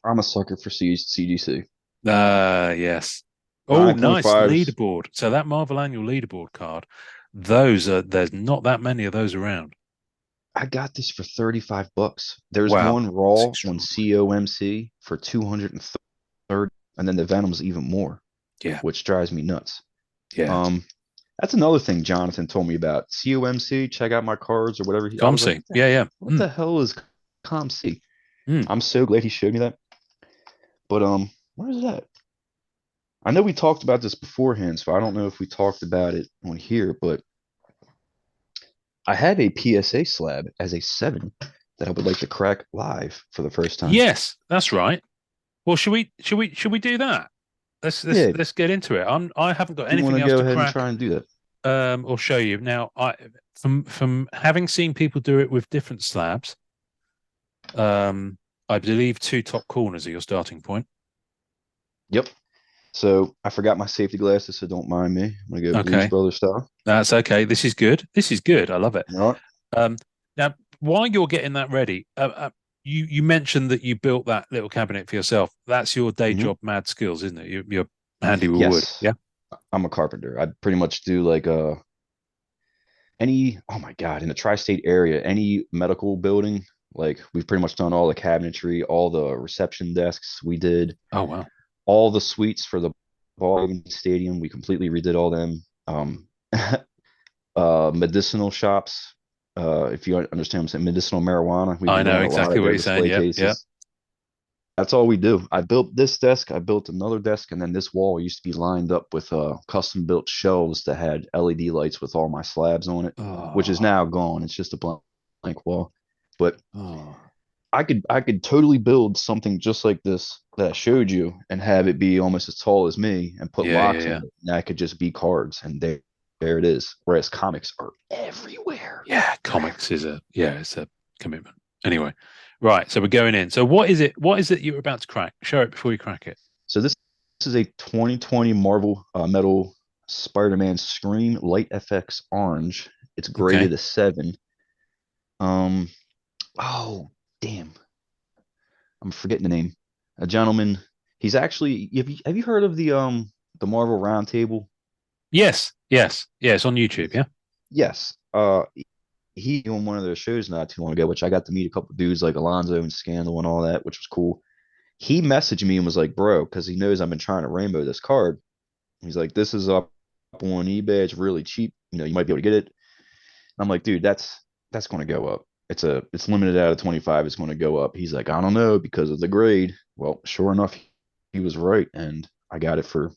I'm a sucker for CGC. Yes. Oh, nice 9.5s. leaderboard. So that Marvel Annual leaderboard card, there's not that many of those around. I got this for $35. There's Wow. one It's raw on extraordinary. COMC for 230, and then the Venom's even more, Yeah. which drives me nuts. Yeah. Um, that's another thing Jonathan told me about. COMC, check out my cards or whatever. I was like, Comsy. Yeah, yeah. what the hell is COMC? Mm. I'm so glad he showed me that. But where is that? I know we talked about this beforehand, so I don't know if we talked about it on here, but I have a PSA slab as a 7 that I would like to crack live for the first time. Yes, that's right. Well, should we do that? Let's let's Yeah, let's get into it. I haven't got do you want anything to else go to ahead and crack try and do that? or show you. Now, I from having seen people do it with different slabs, um, I believe 2 top corners are your starting point. Yep. So I forgot my safety glasses, so don't mind me. I'm gonna go Blues Okay, Brothers style. that's okay. This is good. This is good. I love it. All right. Um, Now, while you're getting that ready, you mentioned that you built that little cabinet for yourself. That's your day Mm-hmm. job, mad skills, isn't it? You're handy with wood. Yes, Yeah. I'm a carpenter. I pretty much do like any, oh my God, in the tri-state area, any medical building, like we've pretty much done all the cabinetry, all the reception desks. We did Oh wow. all the suites for the ball stadium. We completely redid all them. Medicinal shops. If you understand what I'm saying, medicinal marijuana. We've I been know doing a lot exactly of what their you're saying. display Yeah, yeah. cases. That's all we do. I built this desk. I built another desk, and then this wall used to be lined up with custom built shelves that had LED lights with all my slabs on it, which is Oh, now gone. It's just a blank wall. But oh. I could totally build something just like this that I showed you and have it be almost as tall as me and put Yeah, yeah, locks yeah. on it. And that could just be cards, and there it is. Whereas comics are everywhere. Yeah, They're comics is everywhere. it's a commitment. Anyway, right. So we're going in. So what is it? What is it you're about to crack? Show it before you crack it. So this is a 2020 Marvel Metal Spider-Man Scream Light FX Orange. It's Okay. graded a 7. Um, oh damn, I'm forgetting the name. A gentleman. He's actually. Have you heard of the Marvel Roundtable? Yes, yes, yeah. It's on YouTube. Yeah. Yes. He on one of their shows not too long ago, which I got to meet a couple of dudes like Alonzo and Scandal and all that, which was cool. He messaged me and was like, "Bro," because he knows I've been trying to rainbow this card. He's like, "This is up on eBay. It's really cheap. You might be able to get it." I'm like, "Dude, that's going to go up. It's limited out of 25. It's going to go up." He's like, "I don't know because of the grade." Well, sure enough, he was right, and I got it for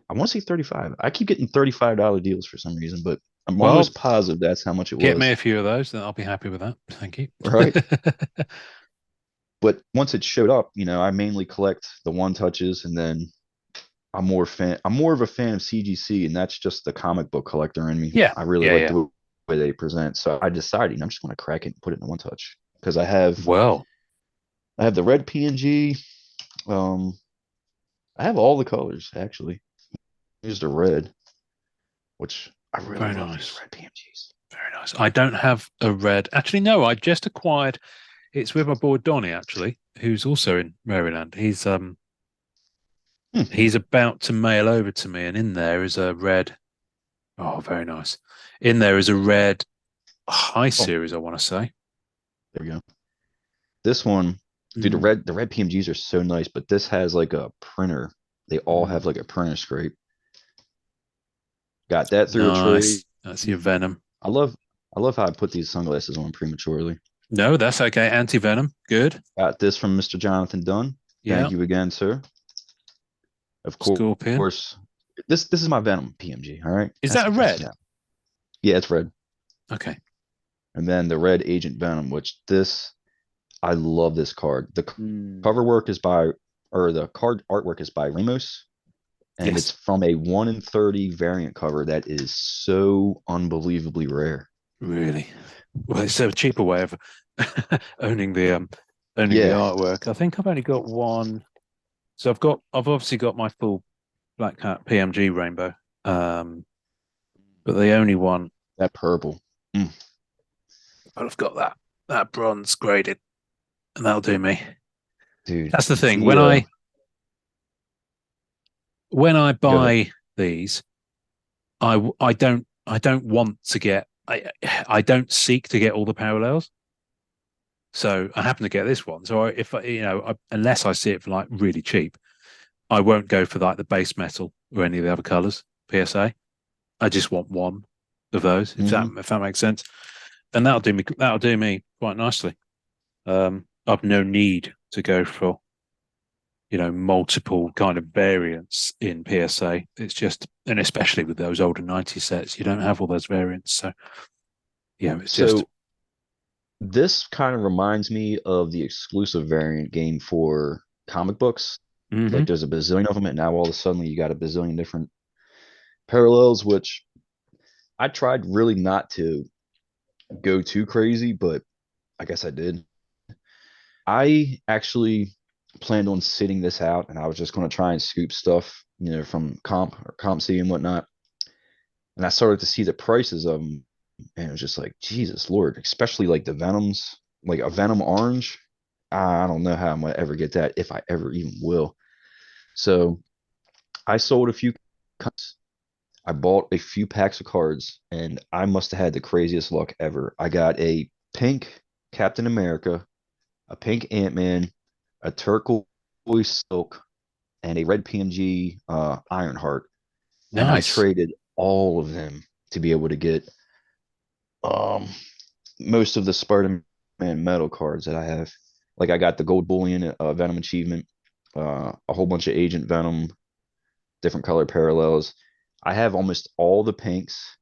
I want to say 35. I keep getting $35 deals for some reason, but I'm Well, almost positive that's how much it get me was. a few of those, then I'll be happy with that. Thank you. Right. But once it showed up, I mainly collect the one touches, and then I'm more of a fan of CGC, and that's just the comic book collector in me. Yeah, I really yeah, like yeah. the way they present. So I decided I'm just going to crack it and put it in one touch because I have Well, I have the red PNG. Um, I have all the colors actually. Here's the red, which I really Very love these nice. red PMGs. Very nice. I don't have a red. Actually, no, I just acquired. It's with my boy Donny, actually, who's also in Maryland. Hmm, He's about to mail over to me, and in there is a red. Oh, very nice. In there is a red high oh, series, I want to say. there we go. This one, dude, Mm, the red PMGs are so nice, but this has like a printer. They all mm. have like a printer scrape. Got that through a trade. Nice. That's your Venom. I love I love how I put these sunglasses on prematurely. No, that's okay. Anti-Venom. Good. Got this from Mr. Jonathan Dunn. Yeah. Thank you again, sir. Of Scorpion. course, this is my Venom PMG. All right, Is that a that's red? yeah, yeah, it's red. Okay. And then the red Agent Venom, which this I love this card. The Mm. cover work is by or the card artwork is by Ramos, and it's Yes. from a 1 in 30 variant cover that is so unbelievably rare. Really. Well, it's a cheaper way of owning the Yeah. artwork. I think I've only got one. So I've obviously got my full Black Hat PMG rainbow. Um, but the only one, That purple. Mm, but I've got that bronze graded, and that'll do me. dude, That's the thing. the When I go ahead. buy these, I don't want to get I don't seek to get all the parallels. So I happen to get this one. So if unless I see it for like really cheap, I won't go for like the base metal or any of the other colors. PSA. I just want one of those. Hmm. If that makes sense, and that'll do me quite nicely. I've no need to go for multiple kind of variants in PSA. It's just, and especially with those older 90 sets, you don't have all those variants. So yeah, it's just So this kind of reminds me of the exclusive variant game for comic books. hmm Like there's a bazillion of them, and now all of a sudden you got a bazillion different parallels, which I tried really not to go too crazy, but I guess I did. I actually planned on sitting this out, and I was just going to try and scoop stuff, from Comp C and whatnot. And I started to see the prices of them, and it was just like, Jesus Lord, especially like the Venoms, like a Venom Orange. I don't know how I'm gonna ever get that, if I ever even will. So I sold a few cards. I bought a few packs of cards, and I must have had the craziest luck ever. I got a pink Captain America, a pink Ant-Man, a turquoise Silk, and a red PMG Ironheart. And I nice. traded all of them to be able to get um most of the Spider-Man metal cards that I have. Like I got the Gold Bullion Venom Achievement, a whole bunch of Agent Venom, different color parallels. I have almost all the pinks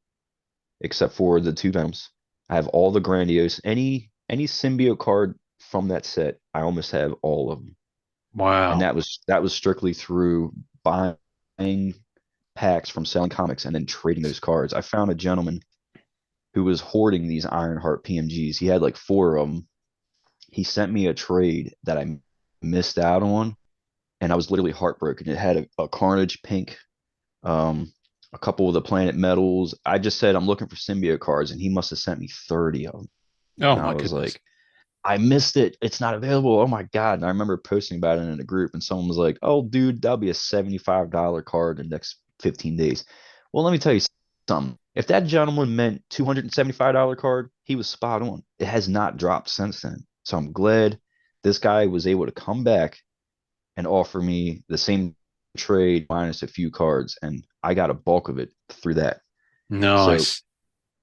except for the two Venoms. I have all the Grandiose. Any symbiote card from that set, I almost have all of them. And Wow. that was strictly through buying packs from selling comics and then trading those cards. I found a gentleman who was hoarding these Ironheart PMGs. He had like four of them. He sent me a trade that I missed out on, and I was literally heartbroken. It had a Carnage pink, um, a couple of the Planet Metals. I just said I'm looking for symbiote cards, and he must have sent me 30 of them. Oh And I my was goodness. like, I missed it. It's not available. Oh my God. And I remember posting about it in a group, and someone was like, oh, dude, that'll be a $75 card in the next 15 days. Well, let me tell you something. If that gentleman meant $275 card, he was spot on. It has not dropped since then. So I'm glad this guy was able to come back and offer me the same trade minus a few cards. And I got a bulk of it through that. So Nice.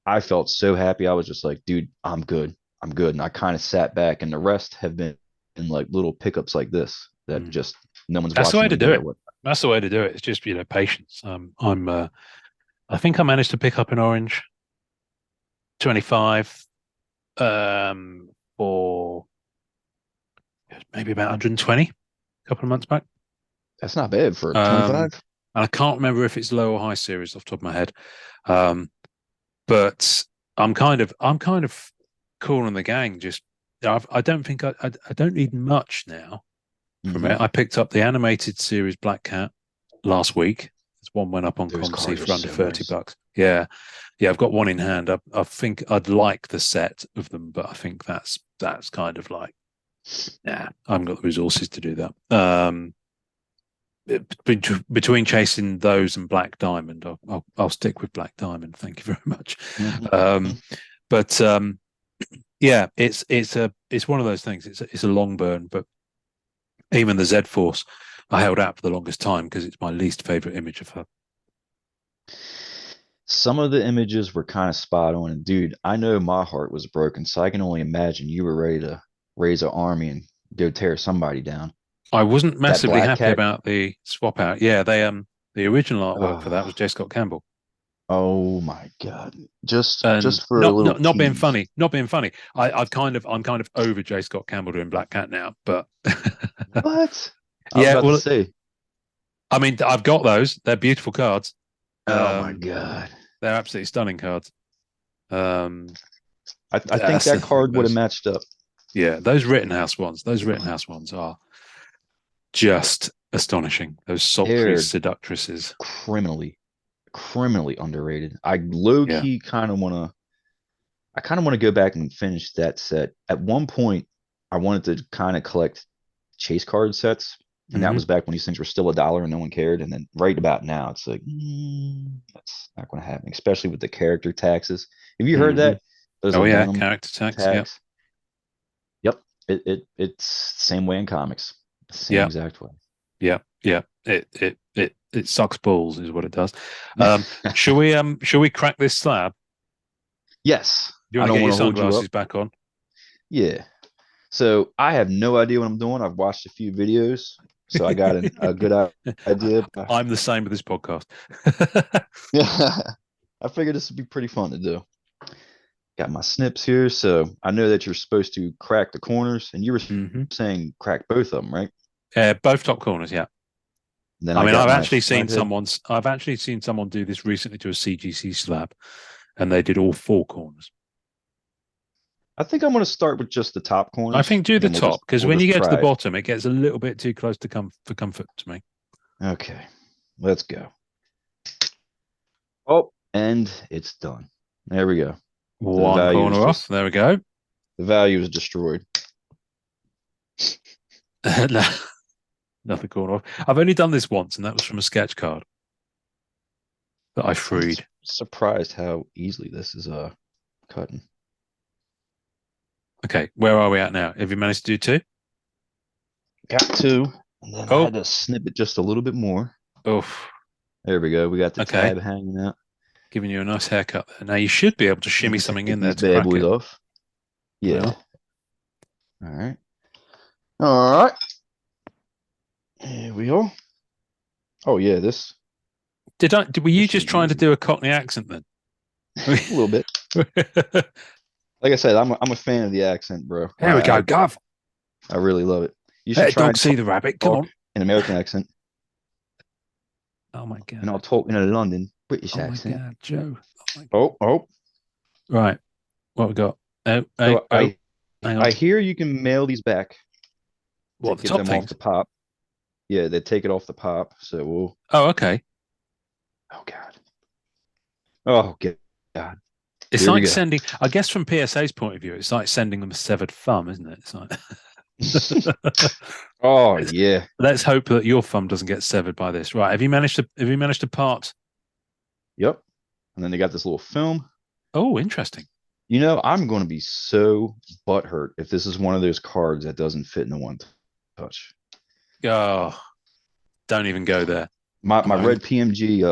I felt so happy. I was just like, dude, I'm good. I'm good. And I kind of sat back, and the rest have been in like little pickups like this that Mm. just no one's That's the way watching to them do get or it. what. That's the way to do it. It's just, patience. I think I managed to pick up an orange 25 for maybe about 120 a couple of months back. That's not bad for Um, 25. and I can't remember if it's low or high series off the top of my head. Um, but I'm kind of cool on the gang. Just I don't think I don't need much now. from Mhm. it. I picked up the animated series Black Cat last week. This one went up on Those ComC cards are for under so nice. $30. Yeah, yeah, I've got one in hand. I think I'd like the set of them, but I think that's kind of like, yeah, I haven't got the resources to do that. Between chasing those and Black Diamond, I'll stick with Black Diamond. Thank you very much. Mhm. But yeah, it's one of those things. It's a long burn, but even the Z Force, I held out for the longest time because it's my least favorite image of her. Some of the images were kind of spot on. And dude, I know my heart was broken, so I can only imagine you were ready to raise an army and go tear somebody down. I wasn't That massively black happy cat. about the swap out. Yeah, the original artwork for that was Oh, J. Scott Campbell. oh my God. Just And for a little not being tease. funny, not being funny. I'm kind of over J. Scott Campbell doing Black Cat now, but What? I was yeah, about to well, say. I mean, I've got those. They're beautiful cards. Oh my Um, God. they're absolutely stunning cards. Um, I think that's the that thing. card would have matched up. Those Those Rittenhouse ones are just astonishing. Those sultry They're seductresses. criminally, criminally underrated. I low Yeah. key I kind of want to go back and finish that set. At one point, I wanted to kind of collect chase card sets, and that Hmm. was back when these things were still $1 and no one cared. And then right about now, it's like that's not going to happen, especially with the character taxes. Have you heard Hmm. that? Those Oh yeah, addendum character tax. Yeah, tags. Yep, it's same way in comics, same yeah, exact way. yeah, yeah. It sucks balls, is what it does. Shall we crack this slab? Yes, Do you I want to don't get want your to hold you up. sunglasses back on? Yeah. So I have no idea what I'm doing. I've watched a few videos, so I got a good idea. I'm the same with this podcast. Yeah, I figured this would be pretty fun to do. Got my snips here, so I know that you're supposed to crack the corners, and you were Hmm. saying crack both of them, right? Both top corners. Yeah. Then I I mean, got my flathead. I've actually seen someone do this recently to a CGC slab, and they did all four corners. I think I'm going to start with just the top I corners, think do and the then top because we'll when you just get to the try it. bottom, it gets a little bit too close to for comfort to me. Okay, let's go. Oh, and it's done. There we go. So One corner off. There we go. the value is destroyed. No, nothing corner off. I've only done this once, and that was from a sketch card that I I'm freed. surprised how easily this is cutting. Okay, where are we at now? Have you managed to do two? Got two, and then I Oh, had to snip it just a little bit more. oh, There we go. We got the okay. tab hanging out. Giving you a nice haircut there. Now you should be able to shimmy something Get in there these to bad crack boys it. off. Yeah. Well, All right. All right. Here we go. Oh yeah, this were you this should just be trying to easy. do a Cockney accent then? A little bit. Like I said, I'm a fan of the accent, bro. There we go, Gov. I really love it. You should Let a try dog and see the rabbit. Come talk on. an American accent, Oh my and I'll god. talk in a London British Oh my accent. god, Joe. Oh my god. Oh. Right. What we got? Oh, So hang I on. hear you can mail these back to What, the get top them off things? the pop. Yeah, they take it off the pop. So we'll. Oh, okay. Oh God. Oh God. It's Here we like go. sending, I guess from PSA's point of view, it's like sending them a severed thumb, isn't it? It's like Oh yeah. let's hope that your thumb doesn't get severed by this. Right. Have you managed to part? Yep. And then they got this little film. Oh, interesting. You know, I'm going to be so butthurt if this is one of those cards that doesn't fit in the one touch. Oh, don't even go there. My red PMG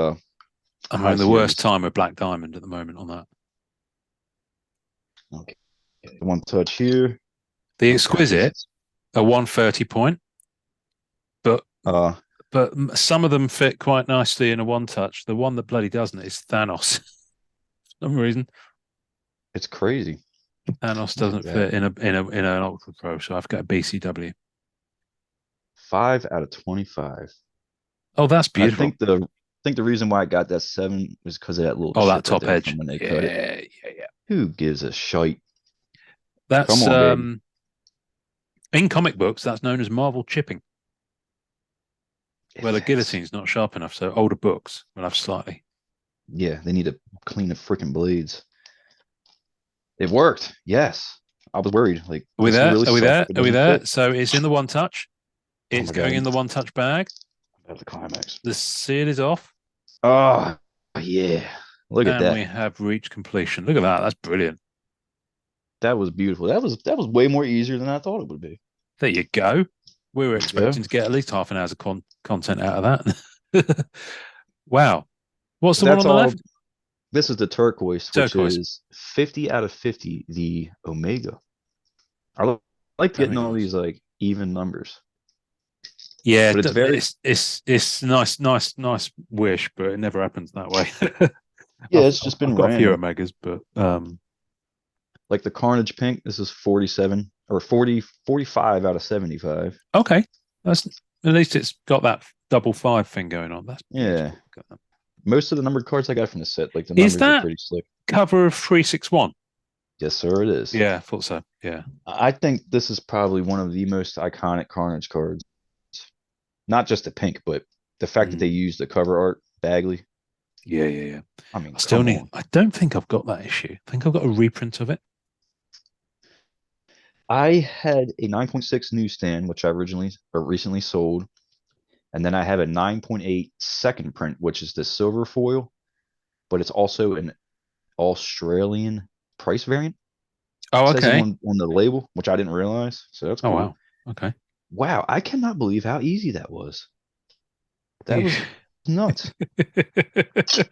I'm high having the worst series. time with Black Diamond at the moment on that. Okay. One touch here. The Oh God, this Exquisite, is a 130 point, but uh some of them fit quite nicely in a one touch. The one that bloody doesn't is Thanos. For some reason, it's crazy. Thanos Look at doesn't that. fit in an Ultra Pro, so I've got a BCW. 5 out of 25. Oh, that's And beautiful. I think the reason why I got that 7 was because of that little Oh, that chip right top there edge. from when they cut it. Yeah. Who gives a shite? Come That's on, baby. in comic books. That's known as Marvel chipping. Well, the It's guillotine's not sharp enough, so older books will have slightly. yeah, they need to clean the freaking blades. It worked. Yes. I was worried. Like Are we this will there? really Are we suck there? if it Are we doesn't there? fit. So it's in the one touch. Oh It's my god, going in the one touch bag. that's the climax. The seal is off, Oh yeah. Look at and we that. have reached completion. Look at that. That's brilliant. That was beautiful. That was way more easier than I thought it would be. There you go. We were There you go. expecting to get at least half an hour's of content out of that. Wow. What's But the one that's on the all. left? This is the turquoise, which Turquoise. is 50 out of 50, the Omega. I like Very getting all nice. these like even numbers, Yeah, but it's very, it's nice wish, but it never happens that way. yeah, it's just I've been got a few random. omegas, but Like the Carnage Pink, this is 47 or 40, 45 out of 75. okay, that's at least it's got that double five thing going on. That's Yeah. beautiful. Most of the numbered cards I got from the set, like the Is numbers are that pretty slick. cover of 361? Yes, sir, it is. Yeah, I thought so. Yeah. I think this is probably one of the most iconic Carnage cards. Not just the pink, but the fact that they Mm. used the cover art, Bagley. Yeah. I mean, I still come need. on. I don't think I've got that issue. I think I've got a reprint of it. I had a 9.6 newsstand, which I originally or recently sold, and then I have a 9.8 second print, which is the silver foil, but it's also an Australian price variant. Oh, It says it okay. on the label, which I didn't realize. So that's Oh, cool. wow. Okay. Wow, I cannot believe how easy that was. That You- was nuts. the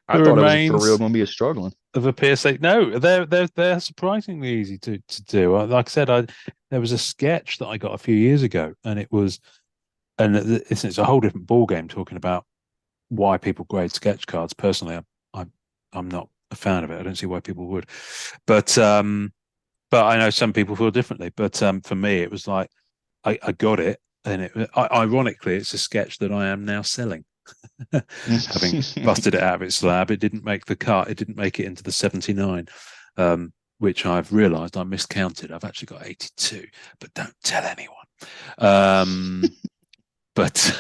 I thought it was for real remains going to be a struggling. of a PSA. No, they're surprisingly easy to do. Like I said, there was a sketch that I got a few years ago, and it's a whole different ball game talking about why people grade sketch cards. Personally, I'm not a fan of it. I don't see why people would, but I know some people feel differently. But for me, it was like I got it, and ironically, it's a sketch that I am now selling. Having busted it out of its slab, it didn't make the cut. It didn't make it into the 79, which I've realised I miscounted. I've actually got 82, but don't tell anyone. Um, but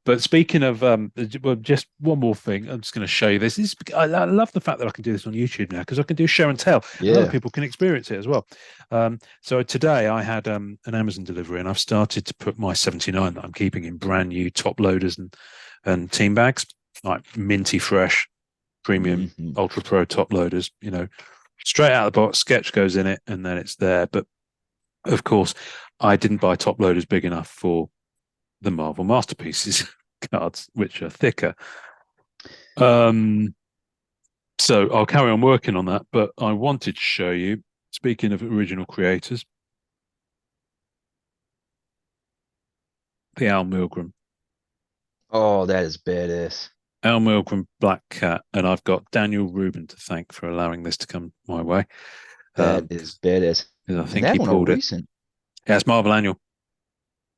but speaking of well, just one more thing. I'm just going to show you this. I love the fact that I can do this on YouTube now because I can do show and tell, and other Yeah. people can experience it as well. So today I had an Amazon delivery, and I've started to put my 79 that I'm keeping in brand new top loaders and team bags, like minty fresh, premium Mhm. ultra pro top loaders. Straight out of the box, sketch goes in it, and then it's there. But of course, I didn't buy top loaders big enough for the Marvel Masterpieces cards, which are thicker. Um, so I'll carry on working on that, but I wanted to show you, speaking of original creators, the Al Milgrom. Oh, that is badass. Al Milgrom Black Cat, and I've got Daniel Rubin to thank for allowing this to come my way. That is 'Cause badass. I And think he that one a pulled it. recent. Yeah, it's Marvel Annual.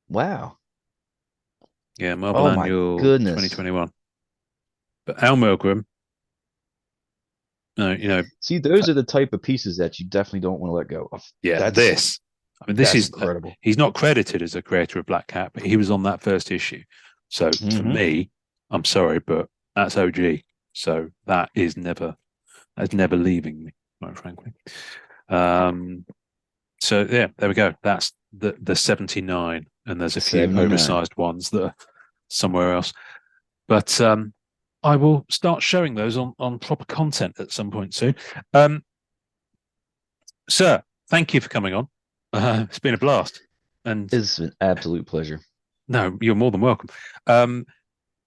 Wow. Yeah, Marvel Oh my Annual goodness. 2021. But Al Milgrom, uh, you know, See, those are the type of pieces that you definitely don't want to let go of. yeah, That's this. I mean, this that's is incredible. he's not credited as a creator of Black Cat, but he was on that first issue. So for Hmm. me, I'm sorry, but that's OG. So that's never leaving me, quite frankly. Um, so yeah, there we go. That's the 79, and there's a few 79. oversized ones that are somewhere else. But I will start showing those on proper content at some point soon. Sir, thank you for coming on. It's been a blast. And It's an absolute pleasure. no, you're more than welcome. Um,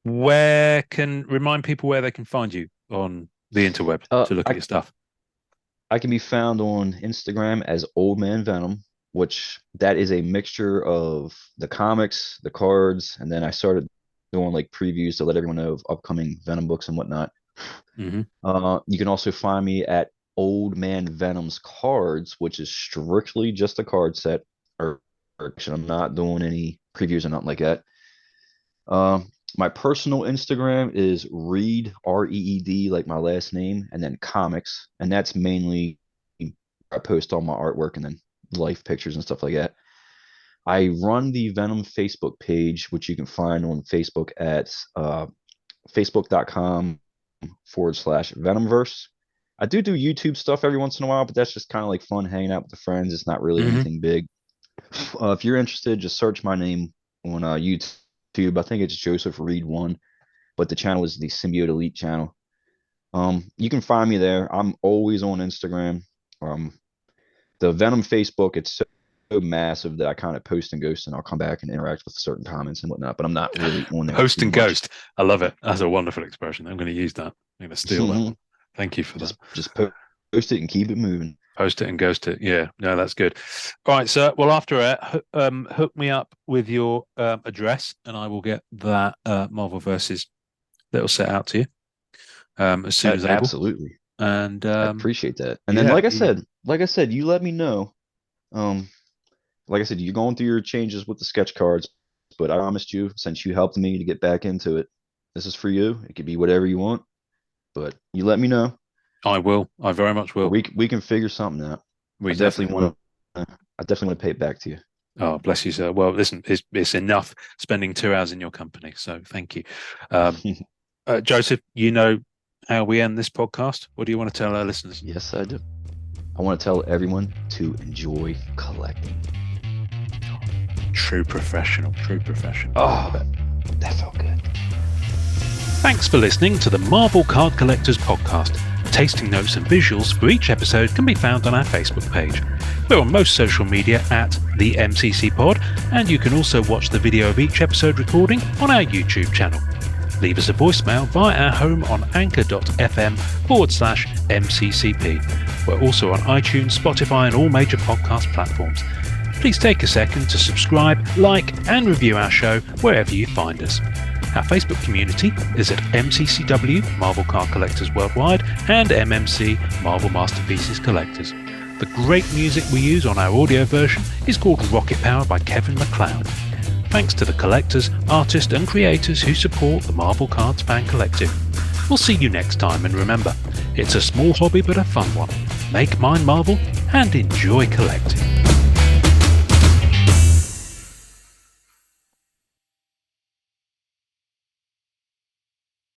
where can remind people where they can find you on the interweb Uh, to look at I your stuff? I can be found on Instagram as Old Man Venom, which that is a mixture of the comics, the cards, and then I started doing like previews to let everyone know of upcoming Venom books and whatnot. Hmm. You can also find me at Old Man Venom's Cards, which is strictly just a card set. Or I'm not doing any previews or nothing like that. My personal Instagram is Reed Reed, like my last name, and then comics, and that's mainly I post all my artwork and then life pictures and stuff like that. I run the Venom Facebook page, which you can find on Facebook at facebook.com/Venomverse. I do YouTube stuff every once in a while, but that's just kind of like fun hanging out with the friends. It's not really anything big. If you're interested, just search my name on YouTube. I think it's Joseph Reed 1, but the channel is the Symbiote Elite channel. You can find me there. I'm always on Instagram. The Venom Facebook, it's so massive that I kind of post and ghost, and I'll come back and interact with certain comments and whatnot. But I'm not really on there. Post and ghost. I love it. That's a wonderful expression. I'm going to use that. I'm going to steal that one. Thank you for that. Just post it and keep it moving. Post it and ghost it. Yeah, no, that's good. All right, sir. Well, after it, hook me up with your address, and I will get that Marvel Versus little set out to you as soon as able. Absolutely. And I appreciate that. And then, like I said, you let me know. Like I said, you're going through your changes with the sketch cards, but I promised you, since you helped me to get back into it, this is for you. It could be whatever you want, but you let me know. I will. I very much will. We can figure something out. I definitely want to pay it back to you. Oh, bless you, sir. Well, listen, it's enough spending 2 hours in your company, so thank you. Joseph, you know how we end this podcast. What do you want to tell our listeners? Yes, I do. I want to tell everyone to enjoy collecting. True professional. Oh, that felt good. Thanks for listening to the Marvel Card Collectors Podcast. Tasting notes and visuals for each episode can be found on our Facebook page. We're on most social media at the MCC Pod, and you can also watch the video of each episode recording on our YouTube channel. Leave us a voicemail via our home on anchor.fm/MCCP. We're also on iTunes, Spotify, and all major podcast platforms. Please take a second to subscribe, like, and review our show wherever you find us. Our Facebook community is at MCCW Marvel Card Collectors Worldwide and MMC Marvel Masterpieces Collectors. The great music we use on our audio version is called Rocket Power by Kevin MacLeod. Thanks to the collectors, artists and creators who support the Marvel Cards Fan Collective. We'll see you next time, and remember, it's a small hobby but a fun one. Make mine Marvel and enjoy collecting.